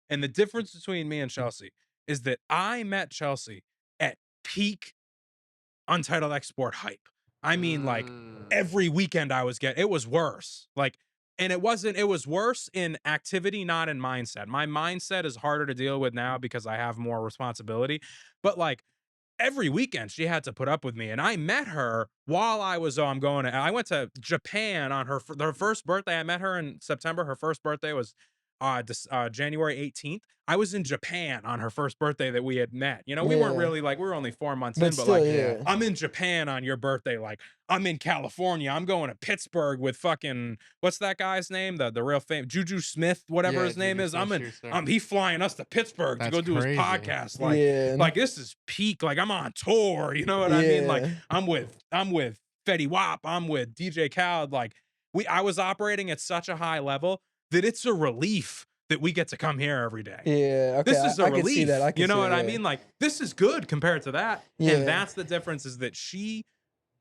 And the difference between me and Chelsea is that I met Chelsea at peak Untitled Export hype. I mean, like every weekend it was worse. Like, and it was worse in activity, not in mindset. My mindset is harder to deal with now because I have more responsibility. But like every weekend she had to put up with me. And I met her while I was going to, I went to Japan on her first birthday. I met her in September. Her first birthday was January 18th. I was in Japan on her first birthday that we had met. You know, we weren't Yeah. really like, we were only 4 months But in, but still, like, yeah. I'm in Japan on your birthday. Like, I'm in California. I'm going to Pittsburgh with fucking, what's that guy's name? The real famous Juju Smith, whatever Yeah, his name Juju is. Smith-Schuster. He flying us to Pittsburgh to That's go do his crazy. podcast. Yeah. Like this is peak. Like I'm on tour. You know what I mean? Like Yeah. I'm with Fetty Wap. I'm with DJ Khaled. Like I was operating at such a high level that it's a relief that we get to come here every day. Yeah. Okay. This is a I can relief. see that. I can You know see what that, I yeah. mean? Like this is good compared to that. Yeah. And that's the difference, is that she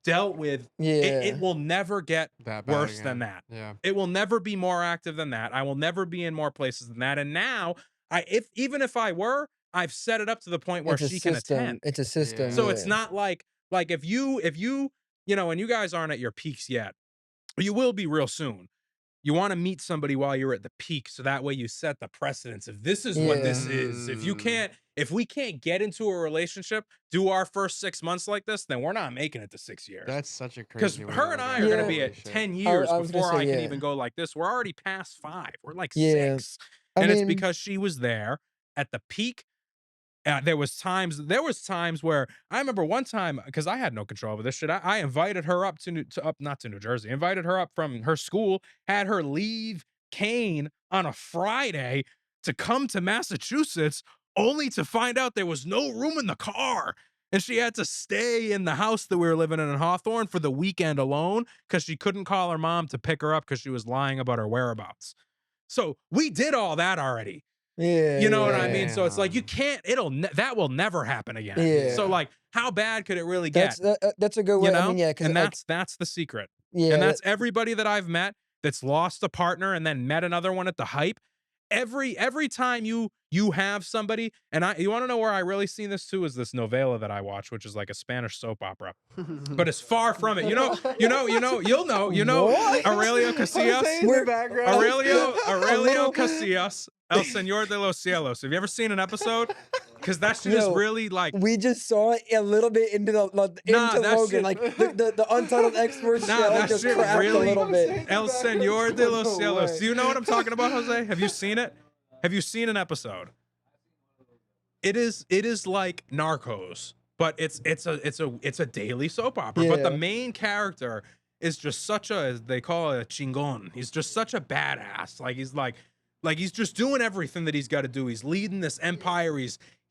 dealt with Yeah. it will never get That bad worse than again. that. Yeah. It will never be more active than that. I will never be in more plaases than that. And now even if I were, I've set it up to the point where It's a she can system. attend. It's a system. So yeah. it's not like if you you know, and you guys aren't at your peaks yet, but you will be real soon. You want to meet somebody while you're at the peak, so that way you set the precedence. If this is what this is, if we can't get into a relationship, do our first 6 months like this, then we're not making it to 6 years. That's such a Because crazy way her to and look I at are it. going to Yeah. be Holy at shit. 10 years I was gonna before say, I can yeah. even go like this. We're already past 5. We're like Yeah. 6. I And it's mean, because she was there at the peak. There was times where I remember one time, because I had no control over this shit. I invited her up not to New Jersey, invited her up from her school, had her leave Kane on a Friday to come to Massachusetts, only to find out there was no room in the car. And she had to stay in the house that we were living in Hawthorne for the weekend alone, because she couldn't call her mom to pick her up because she was lying about her whereabouts. So we did all that already. yeah. You know yeah, what I mean? So it's like, you Damn. can't, that will never happen again. Yeah. So like, how bad could it really get? That's a good way. You know? I mean, yeah, because And like, that's the secret. yeah, And that's everybody that I've met that's lost a partner and then met another one at the hype. Every time you have somebody, and you want to know where I really seen this too, is this novela that I watch, which is like a Spanish soap opera. But it's far from it. You'll know What? Aurelio Casillas. Jose in the background. Aurelio little- Casillas, El Señor de los Cielos. Have you ever seen an episode? Because that shit is No. really like, we just saw it a little bit into Nah, into that Logan, shit- like the untitled expert Nah, show that just shit cracked really- a little bit. El Señor de los No Cielos. way. Do you know what I'm talking about, Jose? Have you seen it? Have you seen an episode? It is like Narcos, but it's a daily soap opera. But the Yeah. main character is just such a, they call it a chingon. He's just such a badass. Like he's just doing everything that he's got to do. He's leading this empire.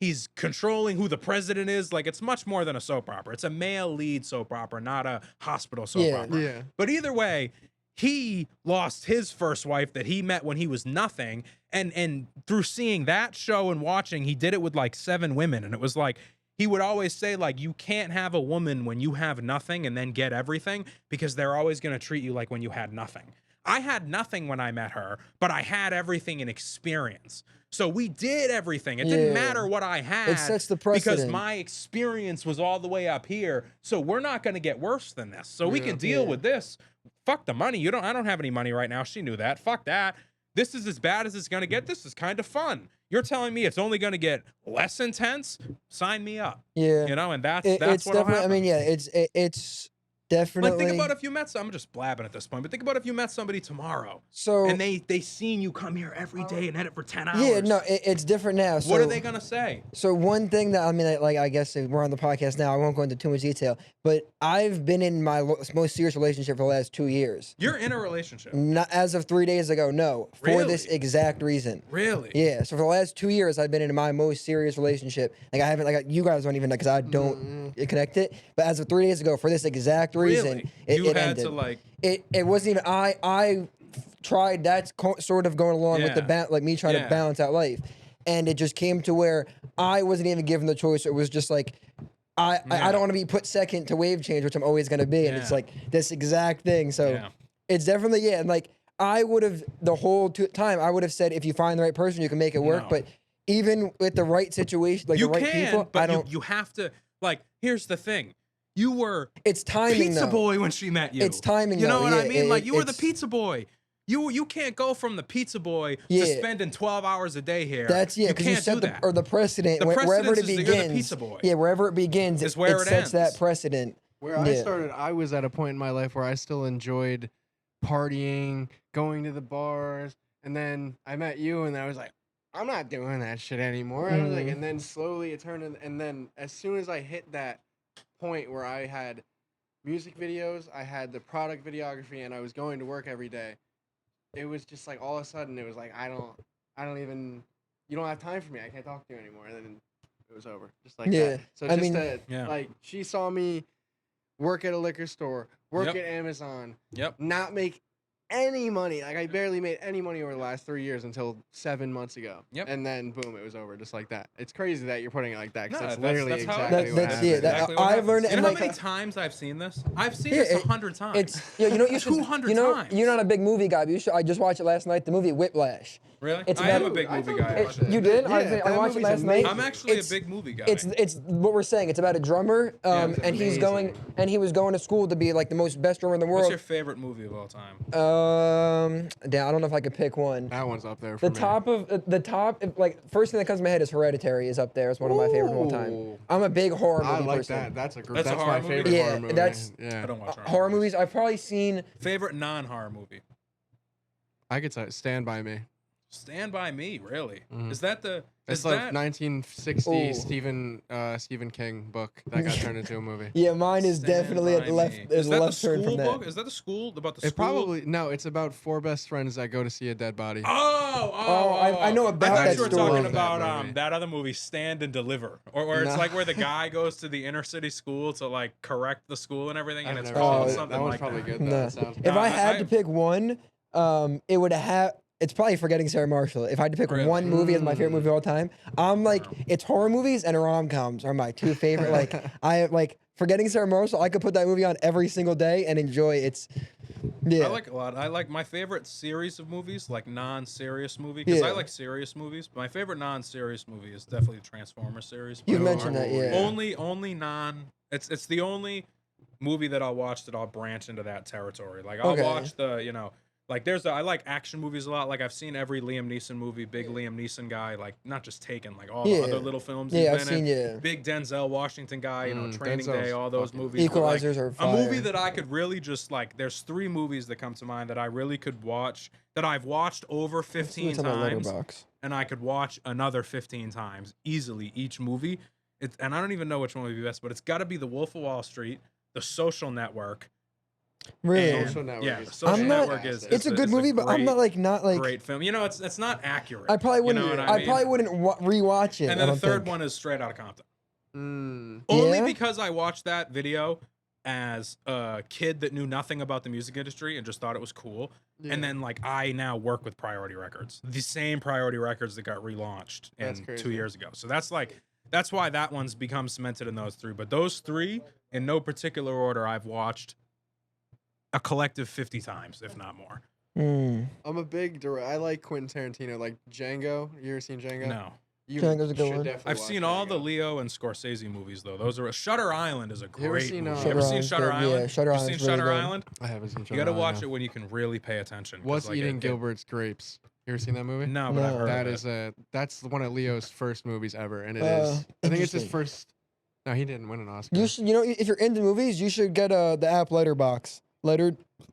He's controlling who the president is. Like, it's much more than a soap opera. It's a male lead soap opera, not a hospital soap Yeah. opera. Yeah. But either way, he lost his first wife that he met when he was nothing. And through seeing that show and watching, he did it with like 7 women. And it was like, he would always say, like, you can't have a woman when you have nothing and then get everything, because they're always going to treat you like when you had nothing. I had nothing when I met her, but I had everything in experience. So we did everything. It didn't Yeah. matter what I had. It sets the because precedent. my experience was all the way up here. So we're not going to get worse than this. So we Yeah. can deal Yeah. with this. Fuck the money. I don't have any money right now. She knew that. Fuck that. This is as bad as it's going to get. This is kind of fun. You're telling me it's only going to get less intense? Sign me up. Yeah. You know, and that's It's what'll definitely. I happen. mean, yeah, it's definitely. Like, think about if you met I'm just blabbing at this point, but think about if you met somebody tomorrow so. and they seen you come here every day and edit for 10 hours. yeah, no, it's different now. So, What are they going to say? So one thing that I mean, like, I guess if we're on the podcast now, I won't go into too much detail, but I've been in my most serious relationship for the last 2 years. You're in a relationship. Not as of 3 days ago, no, for this Really? exact reason. Really? Yeah, so for the last 2 years, I've been in my most serious relationship. Like, I haven't, like, you guys don't even know because I don't connect it. But as of 3 days ago, for this exact reason, Really? You it had ended. to, like, It wasn't even I tried that sort of going along with the Yeah. like me trying Yeah. to balance out life, and it just came to where I wasn't even given the choice. It was just like I Yeah. don't want to be put second to WaveChange, which I'm always gonna be, and it's Yeah. like this exact thing. So Yeah. it's definitely and like I would have the whole time I would have said if you find the right person you can make it work, No. but even with the right situation, like you the right can, people, but I don't. you have to, like, here's the thing. You were It's timing pizza though. boy when she met you. It's timing, You know though, what I yeah, mean? Like, you were the it's- pizza boy. You can't go from the pizza boy to Yeah. spending 12 hours a day here. That's you because you can't do set the that. or the precedent The wherever precedence it is that you're the begins. pizza boy. Yeah, wherever it begins, Is where it it sets that ends. precedent. Where I Yeah. started, I was at a point in my life where I still enjoyed partying, going to the bars, and then I met you, and I was like, I'm not doing that shit anymore. I was like, Mhm. and then slowly it turned, and then as soon as I hit that point where I had music videos, I had the product videography, and I was going to work every day, it was just like all of a sudden it was like I don't even, you don't have time for me. I can't talk to you anymore, and then it was over, just like Yeah, that. So I just mean- to, Yeah. like, she saw me work at a liquor store, work Yep. at Amazon, Yep. not make any money. Like, I barely made any money over the last 3 years until 7 months ago. Yep. And then boom, it was over, just like that. It's crazy that you're putting it like that, because No, that's that's- literally that's how it exactly is. what That's happened. yeah. That, Exactly what I've happens. learned it. You And know how like, many times I've seen this? I've seen Yeah, this 100 times. it's yeah. You know you should. 200 you know times. you're not a big movie guy, but you should. I just watched it last night. The movie Whiplash. Really? It's I am a about- big I movie told guy. you actually. You did? Yeah, I that watched it movie's last night. amazing. I'm actually a It's- big movie guy. It's what we're saying. It's about a drummer, it's and he's going amazing. and he was going to school to be like the most best drummer in the What's world. your favorite movie of all time? Damn, I don't know if I could pick one. That one's up there for The me. like first thing that comes to my head is Hereditary is up there. It's one of my favorite of all time. Ooh. I'm a big horror movie I like person. that. That's That's a that's horror my movie? favorite Yeah, horror movie. that's- yeah. I don't watch Horror movies. I've probably seen. Favorite non-horror movie? I could say Stand By Me. Stand By Me, really? Mhm. Is that the? It's Is like that? 1960 Ooh. Stephen King book that got turned into a movie. Yeah, mine is Stand definitely at By the left. Me. Is Is the that the left turn school from book? that. Is that the school about the It school? probably no. It's about 4 best friends that go to see a dead body. I know about I thought that you were story. talking Love that about movie. that other movie, Stand and Deliver, or it's No. like where the guy goes to the inner city school to like correct the school and everything, and I've it's never called seen that. something That one's like probably that. good. No. Though. It sounds If No, I had I- to pick one, it would have. It's probably Forgetting Sarah Marshall. If I had to pick Really? one movie as my favorite movie of all time, I'm like, Wow. it's horror movies and rom coms are my two favorite. Like I like Forgetting Sarah Marshall. I could put that movie on every single day and enjoy it. It's yeah. I like a lot. I like my favorite series of movies, like non-serious movie, because I Yeah. like serious movies. But my favorite non-serious movie is definitely the Transformers series. You've but mentioned that, yeah. Only non. It's the only movie that I'll watch that I'll branch into that territory. Like I'll Okay. watch like I like action movies a lot. Like I've seen every Liam Neeson movie, big Liam Neeson guy. Like not just Taken, like all Yeah. the other little films Yeah, I've he's been in. seen, yeah. Big Denzel Washington guy, Training Day, Denzel's all those fucking- movies. But, like, Equalizers are a fire. movie that I could really just like. There's 3 movies that come to mind that I really could watch that I've watched over 15 It's on my times, letterbox. and I could watch another 15 times easily each movie. And I don't even know which one would be best, but it's got to be The Wolf of Wall Street, The Social Network. Really? and- Social Network Yeah, is The Social I'm not- Network is. It's a good movie, but I'm not great- not like. great film. You know, it's not accurate. I probably wouldn't. You know what I mean? probably wouldn't rewatch it. And I then the don't third think. one is Straight Outta Compton. Mm. Only Yeah? because I watched that video as a kid that knew nothing about the music industry and just thought it was cool. Yeah. And then like I now work with Priority Records, the same Priority Records that got relaunched That's in crazy. 2 years ago. So that's why that one's become cemented in those 3. But those 3 in no particular order, I've watched a collective 50 times, if not more. Mm. I'm a big I like Quentin Tarantino, like Django. You ever seen Django? No. You Django's a good should one. definitely I've watch seen all the Django. Leo and Scorsese movies though. Those are Shutter Island is a You ever great seen, movie. Shutter You ever seen Island's Shutter good, yeah, Island? Shutter You Island's seen really Shutter good. Island? I haven't seen You Shutter got to Island, watch no. it when you can really pay attention. 'cause, What's like, Eating it- Gilbert's Grapes? You ever seen that movie? No, but I've No. heard That of is it. that's one of Leo's first movies ever, and it Uh, is. I think it's his interesting. first. No, he didn't win an Oscar. You should, if you're into movies, you should get the app Letterbox.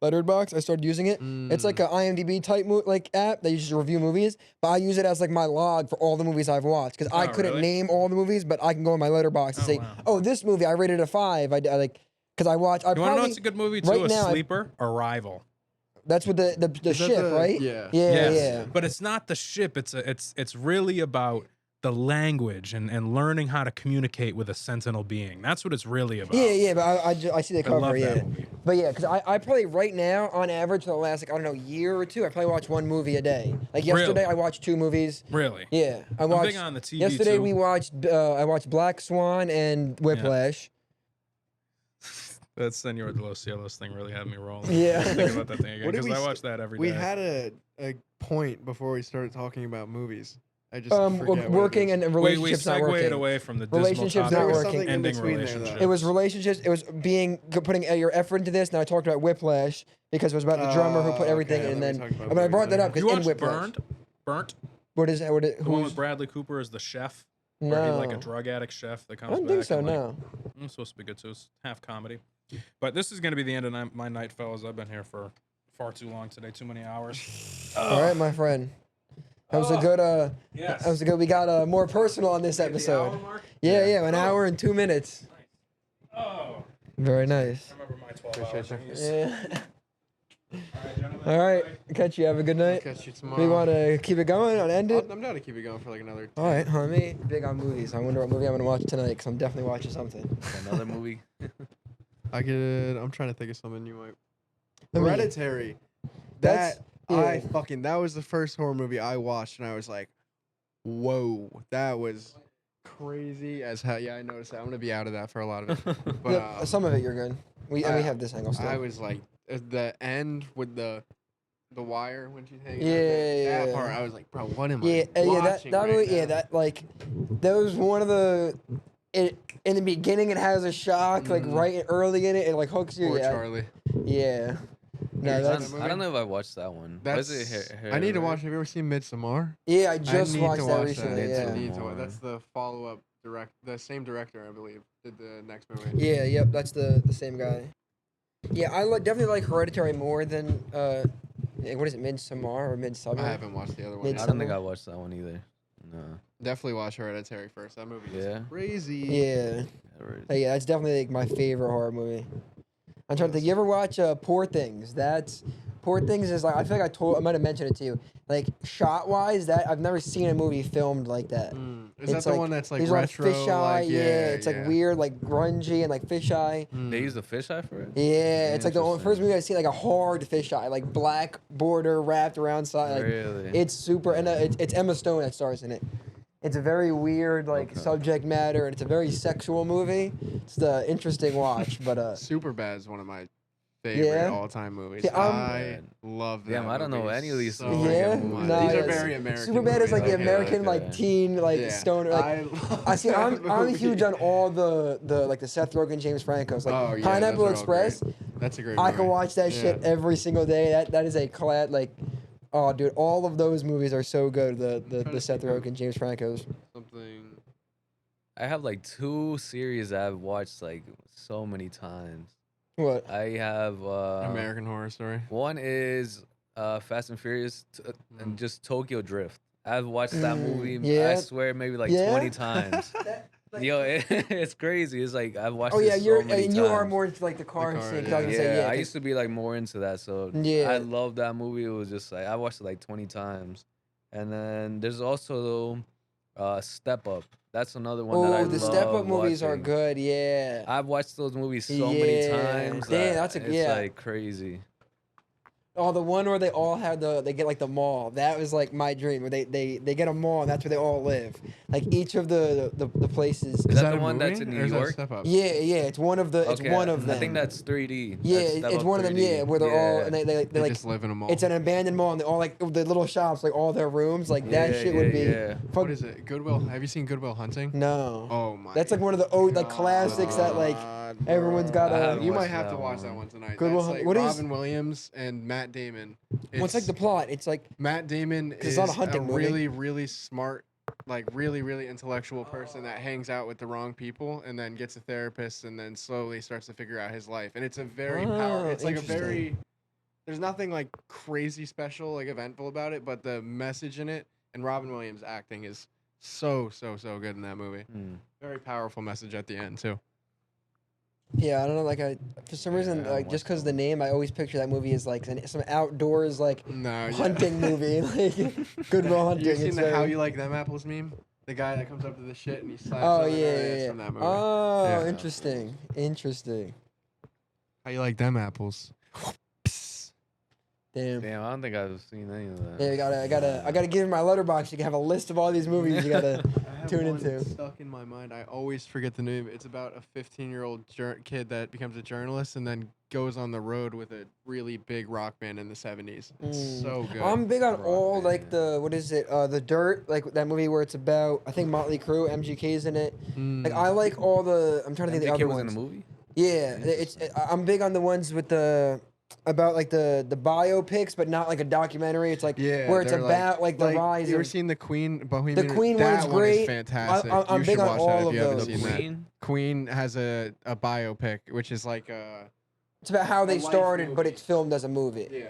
Letterbox. I started using it. It's like Mm. a IMDb type like app that you just review movies. But I use it as like my log for all the movies I've watched because I Oh, couldn't really? name all the movies, but I can go in my Letterbox and Oh, say, wow. oh, this movie I rated a 5. I like because I watch. I You want to know probably what's a good movie too? right A now, I- Sleeper, Arrival. that's with the Is that ship, the- right? yeah. Yeah, Yes. yeah. But it's not the ship. It's really about the language and learning how to communicate with a sentinel being. That's what it's really about. Yeah, but I see the I cover, love yeah. that movie. But yeah, because I probably right now, on average, for the last, like, I don't know, year or two, I probably watch 1 movie a day. Like yesterday, Really? I watched 2 movies. Really. Yeah, I I'm watched. big on the TV yesterday too. we watched. I watched Black Swan and Whiplash. That Senor de los Cielos thing really had me rolling. Yeah. Thinking about that thing again What did because we I s- watch that every day. We had a point before we started talking about movies. I just forget what it working is. and We relationships not segued working. away from the dismal Relationships topic not There was working. something in ending between there, though. relationships. It was relationships. It was putting your effort into this. Now I talked about Whiplash because it was about the drummer who put everything okay, in. And let me then talk about I mean I brought that up You because in watched Whiplash. Burnt? What is that? What? The one Who's? with Bradley Cooper as the chef? No. Where he like a drug addict chef that I comes don't back. think so. and, like, No. It's supposed to be good too. It's half comedy. But this is going to be the end of my night, fellas. I've been here for far too long today. Too many hours. All right, my friend. That was a good. Yes. That was a good. We got more personal on this episode. Yeah, an hour and 2 minutes. Oh. Very nice. I remember my 12 Appreciate hours. you. Yeah. All right, gentlemen. All right. Catch you. Have a good night. Catch you Do tomorrow. we want to keep it going and end it? I'm down to keep it going for like another. All right, homie. Big on movies. I wonder what movie I'm gonna watch tonight because I'm definitely watching something. Another movie. I'm trying to think of something you might. I mean, Hereditary. that's- That was the first horror movie I watched, and I was like, whoa, that was crazy as hell. Yeah, I noticed that. I'm gonna be out of that for a lot of it. But Yeah, some of it you're good. We have this angle still. I was like, the end with the wire when she's hanging. Yeah, That yeah. part, I was like, bro, what am yeah, I yeah. watching That right really, now? yeah. That was one of the. In the beginning, it has a shock, like right early in it, it like hooks you. Poor Yeah, Charlie. yeah. No, Here's that's that I don't know if I watched that one. That's. Was it I need to watch. Have you ever seen Midsommar? yeah. I just need watched to that watch recently. that. Yeah. I need to watch. Midsommar. That's the follow-up the same director, I believe, did the next movie. Yeah. Yep. That's the same guy. Yeah, I definitely like Hereditary more than what is it, Midsommar or Midsummer? I haven't watched the other one. I yet. Midsummer. don't think I watched that one either. No. Definitely watch Hereditary first. That movie is Yeah. crazy. Yeah. Yeah, that's definitely like my favorite horror movie. I'm trying to think. You ever watch Poor Things? Poor Things is like I feel like I might have mentioned it to you. Like shot wise, that I've never seen a movie filmed like that. Is that It's the like- one that's like there's a lot of retro? fisheye, Like, yeah, it's like weird, like grungy and like fisheye. They used a fisheye for it? Yeah, it's like the only Interesting. first movie I've seen like a hard fisheye, like black border wrapped around side. Like, Really? it's super, and it's Emma Stone that stars in it. It's a very weird like Okay. subject matter, and it's a very sexual movie. It's the interesting watch, but Superbad is one of my favorite Yeah? all-time movies. Yeah, I love that. Damn, I don't know movie any of these so freaking Yeah? movies. Nah, These are yeah, very American. Superbad is like the Okay, American okay. like teen like Yeah. stoner. Like, I love I see. that I'm movie. huge on all the like the Seth Rogen, James Franco's. Like Oh, yeah, Pineapple those are all Express. That's a great. I movie. can watch that shit Yeah. every single day. That is a class. Like, oh, dude, all of those movies are so good. The trying to Seth think of- Rogen, James Franco's. Something. I have like 2 series that I've watched like so many times. What? I have American Horror Story. one is Fast and Furious and just Tokyo Drift. I've watched that movie. yeah. I swear maybe like Yeah? 20 times. Yo, it's crazy. It's like I've watched. Oh yeah, it you're so many and times. you are more into like the car car, scene. 'cause yeah. I was gonna Yeah, say, yeah, I 'cause- used to be like more into that. So Yeah. I love that movie. It was just like I watched it like 20 times. And then there's also Step Up. That's another one that I Oh, the Step Up love movies are watching. good. Yeah. I've watched those movies so many Yeah. times. Damn, that that's a- it's yeah. like crazy. Oh, the one where they all have they get like the mall. That was like my dream. Where they get a mall and that's where they all live. Like each of the places. Is that the one that's in New York? Step Up? Yeah, it's one of the. It's Okay, one of them. I think that's 3D. Yeah, That's Step it's Up one of them. 3D. Yeah, where they're all Yeah. and they They like just live in a mall. it's an abandoned mall and they all like the little shops, like all their rooms, like that Yeah, shit would be. yeah. fuck- What is it? Goodwill. Have you seen Goodwill Hunting? No. Oh my. That's like one of the old like classics that like God, everyone's bro. got I to. haven't You might watched have to that watch that one. one tonight. Goodwill That's Hunt- like what is- Robin Williams and Matt Damon. What's like the plot? It's like Matt Damon it's is not a hunting movie. really, really smart, like really intellectual person that hangs out with the wrong people and then gets a therapist and then slowly starts to figure out his life. And it's a very Oh, It's like a interesting. very. There's nothing like crazy special, like eventful about it, but the message in it and Robin Williams acting is so good in that movie. Hmm. Very powerful message at the end too. yeah, I don't know. Like for some reason Yeah, I like just watched because that the name, I always picture that movie as like some outdoors like No, yeah. hunting movie, like Goodwill Hunting. You seen It's the How very- You Like Them Apples meme? The guy that comes up to the shit and he slaps. Oh on it? yeah, It's yeah. from that movie. Oh, Yeah. interesting. How you like them apples? Damn. Damn, I don't think I've seen any of that. Yeah, I gotta give you my letterbox. You can have a list of all these movies you gotta I have tune one into. stuck in my mind. I always forget the name. It's about a 15-year-old kid that becomes a journalist and then goes on the road with a really big rock band in the 70s. It's so good. I'm big on Rock all band, like yeah. the what is it? The Dirt, like that movie where it's about I think Motley Crue, MGK's in it. Like I like all the. I'm trying to think of the MGK other was ones. in the movie? Yeah, Interesting. I'm big on the ones with the about like the biopics, but not like a documentary. It's like Yeah, where it's they're about like the rise You ever of seen the Queen Bohemian? the Queen one that is one is great. fantastic. I'm You big should on watch all that if of you haven't those. seen that. Queen? Queen has a biopic, which is like a It's about how they life started, but movie. it's filmed as a movie. yeah.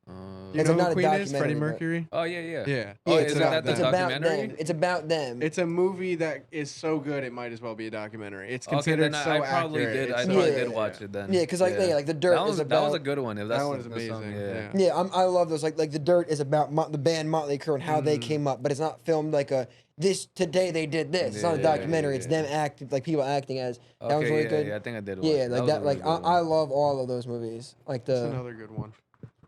Uh, You It's know not who a Queen is? Freddie documentary, but- Mercury. oh, yeah, yeah. Yeah. Oh, Yeah, is that the it's about documentary? them. It's about them. It's a movie that is so good it might as well be a documentary. It's Okay, considered then so I probably accurate. did. It's I so probably Yeah. did watch it then. Yeah, because like like the Dirt that was is about. that was a good one. If that's that one is that's amazing. yeah. Yeah. Yeah, I love those. Like the Dirt is about the band Motley Crue and how they came up, but it's not filmed like a this today they did this. It's not a Yeah, documentary. yeah, It's yeah. them acting like people acting as. Okay, That was really yeah, good. yeah, I think I did watch Yeah, it. like was a that. Like really good I one. love all of those movies. Like That's the another good one.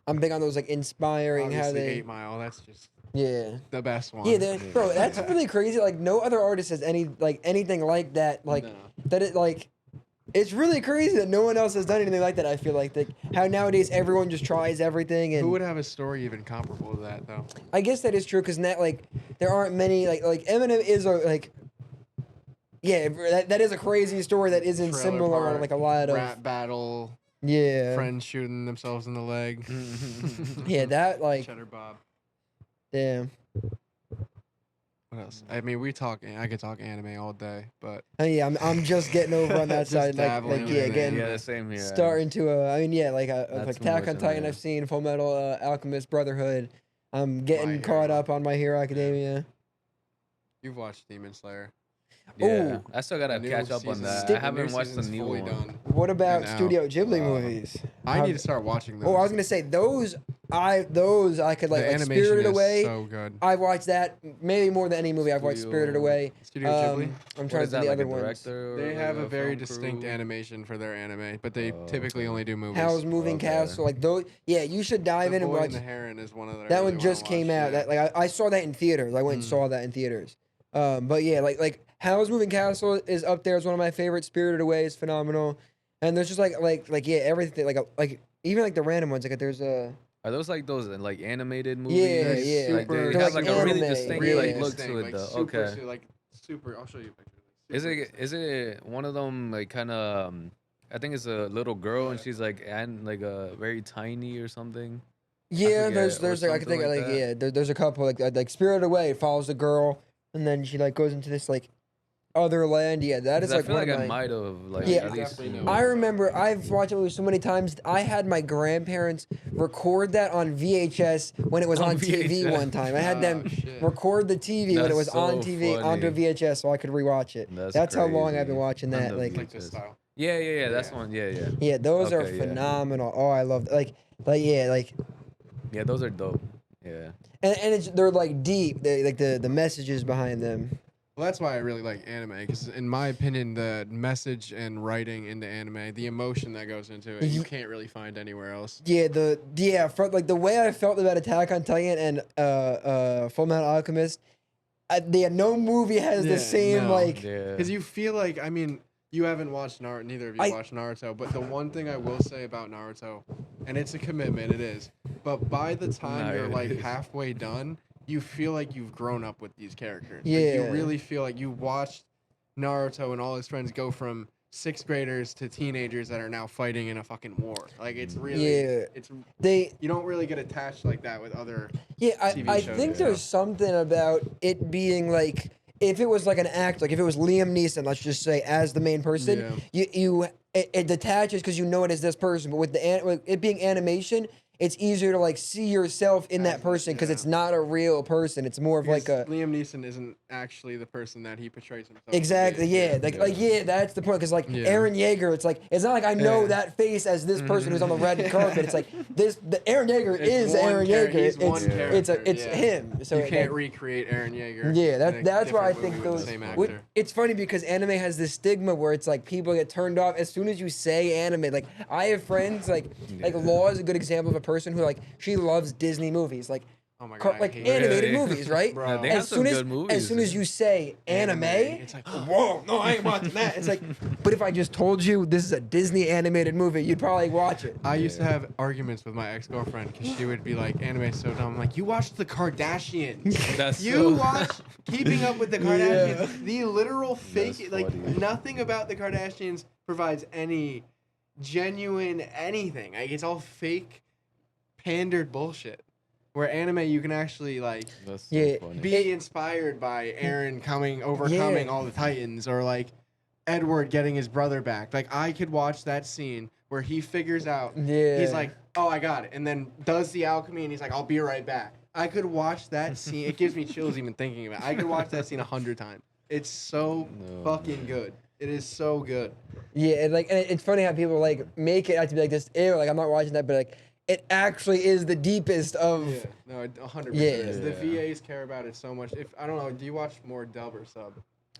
I'm big on those like inspiring how Obviously, they 8 Mile. That's just yeah. the best one. Yeah, bro, that's really crazy. Like no other artist has anything like that. Like No. that it like it's really crazy that no one else has done anything like that. I feel like how nowadays everyone just tries everything and Who would have a story even comparable to that though? I guess that is true because like there aren't many like Eminem is a like yeah that is a crazy story that isn't Trailer similar on Park, like a lot of rap battle, yeah friends shooting themselves in the leg. yeah that like Cheddar Bob. damn What else? I mean, I could talk anime all day, but yeah I'm just getting over on that Just side like dabbling yeah in it. again Yeah, the same here. starting to I mean yeah like Not like too much Attack on of Titan it. I've seen Full Metal Alchemist Brotherhood I'm getting My caught Hero. up on My Hero Academia. you've watched Demon Slayer. Yeah, Ooh. I still gotta The new catch up on season- that. the I haven't new watched the season's new fully one. done. What about And out. Studio Ghibli Wow. movies? I need to start watching those. Oh, I was gonna say those I could like the animation Spirited is Away. so good. I've watched that maybe more than any movie I've watched. Spirited Studio- Away. Studio Ghibli. I'm What trying is to think that, the like other a ones. director? or They like have a very film distinct crew? animation for their anime, but they Oh, typically okay. only do movies. Howl's Moving Okay. Castle, like those. Yeah, you should dive The in and Boy watch. and the Heron is one of the. That one just came out. That like I saw that in theaters. I went and Mm. saw that in theaters. But yeah, like Howl's Moving Castle is up there as one of my favorites. Spirited Away is phenomenal, and there's just like yeah everything like even like the random ones like there's a. Are those like those like animated movies? Yeah, yeah. Like Super- they They're have like like a really anime, distinct yeah. like look distinct, to it like though. super, Okay. like super. I'll show you a picture. Is Super it is it one of them like kind of? I think it's a little girl and she's like very tiny or something. Yeah, forget, there's or like I could think something like like that. yeah, there's a couple like Spirited Away follows the girl and then she like goes into this like other land. Yeah, that is 'Cause I like feel one like of I my. might have like Yeah, at least. definitely seen know. it. I remember I've watched it movie so many times. I had my grandparents record that on VHS when it was On on TV VHS. one time. I had them Oh, shit. record the TV when it That's was on so TV onto funny. VHS so I could rewatch it. That's how long I've been crazy. watching On that. the Like like this VHS. style. Yeah. That's Yeah. one. Yeah. yeah, those are Okay, yeah. phenomenal. Oh, I love like yeah like Yeah, those are dope. Yeah. and they're like deep. They like the messages behind them. Well, that's why I really like anime, because in my opinion, the message and writing into anime, the emotion that goes into it, you can't really find anywhere else. Yeah, for like the way I felt about Attack on Titan and Full Metal Alchemist, no movie has the Yeah, same no. like. Yeah. Because you feel like, I mean, you haven't watched Naruto, neither of you I- watched Naruto, but the one thing I will say about Naruto, and it's a commitment, it is, but by the time No, you're it like is. halfway done, you feel like you've grown up with these characters. Like, Yeah. you really feel like you watched Naruto and all his friends go from 6th graders to teenagers that are now fighting in a fucking war. Like, it's really, Yeah. it's They you don't really get attached like that with other. yeah, TV I shows, think yeah. there's something about it being like if it was like an act, like if it was Liam Neeson, let's just say as the main person, it detaches because you know it as this person. But with with it being animation, it's easier to like see yourself in that As- person because yeah. it's not a real person. It's more of like a Liam Neeson isn't actually the person that he portrays himself. to be. exactly yeah yeah that's the point because like Yeah. Aaron Yeager, it's like it's not like I know Yeah. that face as this person who's on the red carpet. It's like the Aaron Yeager It's is one Aaron char- Yeager. he's It's one character, it's yeah. him. So You it, can't like, recreate Aaron Yeager. yeah, in a that's why I different think movie with those. the same what- actor. it's funny because anime has this stigma where it's like people get turned off as soon as you say anime. Like I have friends like Yeah. Law is a good example of a person who like she loves Disney movies, like Oh my god, I like hate it. animated Really? movies, right? Bro. Yeah, they As have some good movies. as soon as you say anime, It's like, whoa, no, I ain't watching that. It's like, but if I just told you this is a Disney animated movie, you'd probably watch it. I used to have arguments with my ex-girlfriend because she would be like, "Anime is so dumb." I'm like, "You watched the Kardashians. That's You so- watch Keeping Up with the Kardashians. The literal fake, That's like funny. nothing about the Kardashians provides any genuine anything. Like it's all fake, pandered bullshit. Where anime, you can actually like That's so Yeah, funny. be inspired by Eren overcoming Yeah. all the Titans, or like Edward getting his brother back. Like I could watch that scene where he figures out. Yeah. He's like, "Oh, I got it," and then does the alchemy, and he's like, "I'll be right back." I could watch that scene. It gives me chills even thinking about it. I could watch that scene 100 times. It's so No, fucking man. good. It is so good. Yeah, and it's funny how people like make it out to be like this. Ew, like I'm not watching that, but like it actually is the deepest of. No, 100%. Yeah. The VAs care about it so much. If I don't know, do you watch more dub or sub?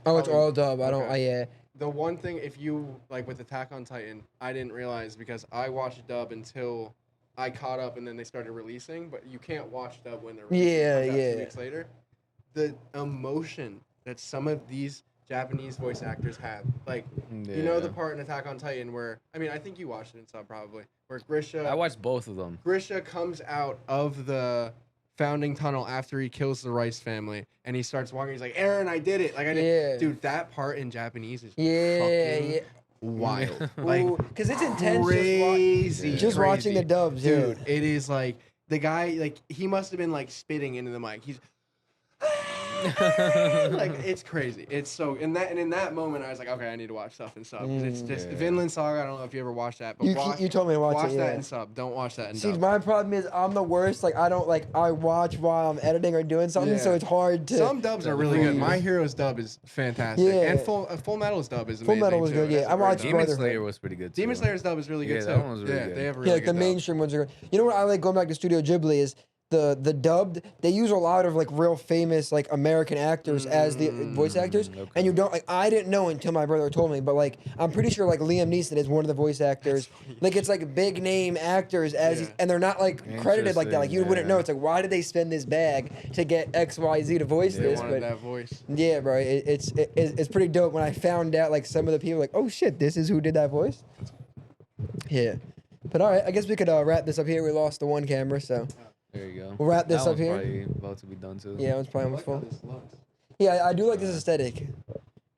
Oh, it's Probably- all dub. I don't. okay. Yeah. The one thing, if you like with Attack on Titan, I didn't realize because I watched dub until I caught up, and then they started releasing. But you can't watch dub when they're releasing. Yeah, It comes out yeah. 2 weeks later, the emotion that some of these Japanese voice actors have, like you know the Yeah. part in Attack on Titan where I mean I think you watched it in sub probably where Grisha I watched both of them. Grisha comes out of the founding tunnel after he kills the Rice family, and he starts walking. He's like, "Aaron, I did it!" Like I did, Yeah. dude. That part in Japanese is Yeah, fucking yeah. wild, like because it's intense. crazy. Just watching the crazy. dubs, yeah. dude. It is like the guy, like he must have been like spitting into the mic. He's like it's crazy. It's so in that moment I was like, okay, I need to watch stuff in sub. 'Cause it's just Yeah. Vinland Saga. I don't know if you ever watched that, but You told me to watch it, that yeah. in sub. Don't watch that in See, dub. my problem is I'm the worst. Like I don't like I watch while I'm editing or doing something, so Yeah. it's hard to. Some dubs are really good. My Hero's dub is fantastic, Yeah. and Full Metal's dub is Full amazing. Metal was too. good, yeah. That's I a great watched dub. Brotherhood. Demon Slayer was pretty good too. Demon Slayer's dub is really good Yeah, too. that one was really yeah, good. they have a Yeah, really like the good dub. mainstream ones are good. You know what I like going back to Studio Ghibli is the dubbed. They use a lot of like real famous like American actors as the voice actors, okay. and you don't like. I didn't know until my brother told me, but like I'm pretty sure like Liam Neeson is one of the voice actors. Like it's like big name actors as, Yeah. and they're not like credited like that. Like you wouldn't know. yeah. It's like why did they spend this bag to get XYZ to voice They this? wanted But that voice. yeah, bro, it's pretty dope when I found out like some of the people like, oh shit, this is who did that voice. Yeah, but all right, I guess we could wrap this up here. We lost the one camera, so There you go. we'll wrap this That up one's here. probably about to be done too. Yeah, it's probably I almost like how full. this looks. Yeah, I do like this aesthetic.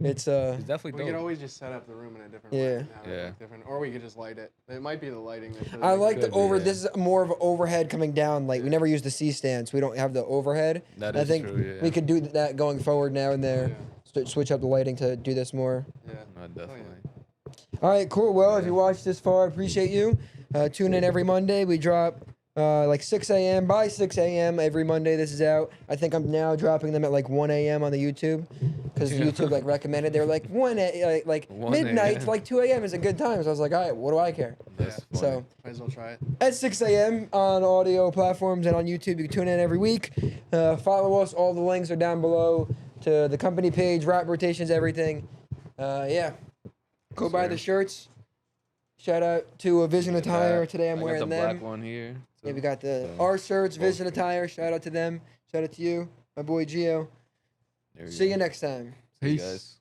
It's It's definitely We dope. could always just set up the room in a different Yeah. way. Have it Yeah. look different, or we could just light it. It might be the lighting. That I like the Could be, over. yeah. This is more of an overhead coming down. Like we never use the C stand, so we don't have the overhead. That I is think true, yeah. we could do that going forward now and there. Switch up the lighting to do this more. Yeah. No, definitely. All right, cool. Well, if you watched this far, I appreciate you. Tune in every Monday. We drop like 6 a.m. By 6 a.m. every Monday, this is out. I think I'm now dropping them at like 1 a.m. on the YouTube because Yeah. YouTube like recommended. They were like 1 1 midnight, a.m. like 2 a.m. is a good time. So I was like, all right, what do I care? That's Yeah. funny. So Might as well try it. at 6 a.m. on audio platforms and on YouTube, you can tune in every week. Follow us. All the links are down below to the company page, rap rotations, everything. Yeah. Go buy sir. the shirts. Shout out to Vision Attire. Today I'm I wearing got the them. black one here. Yeah, too. we got the So, our shirts, both. Vision Attire. Shout out to them. Shout out to you, my boy Gio. there See go. you next time. See you Peace. guys.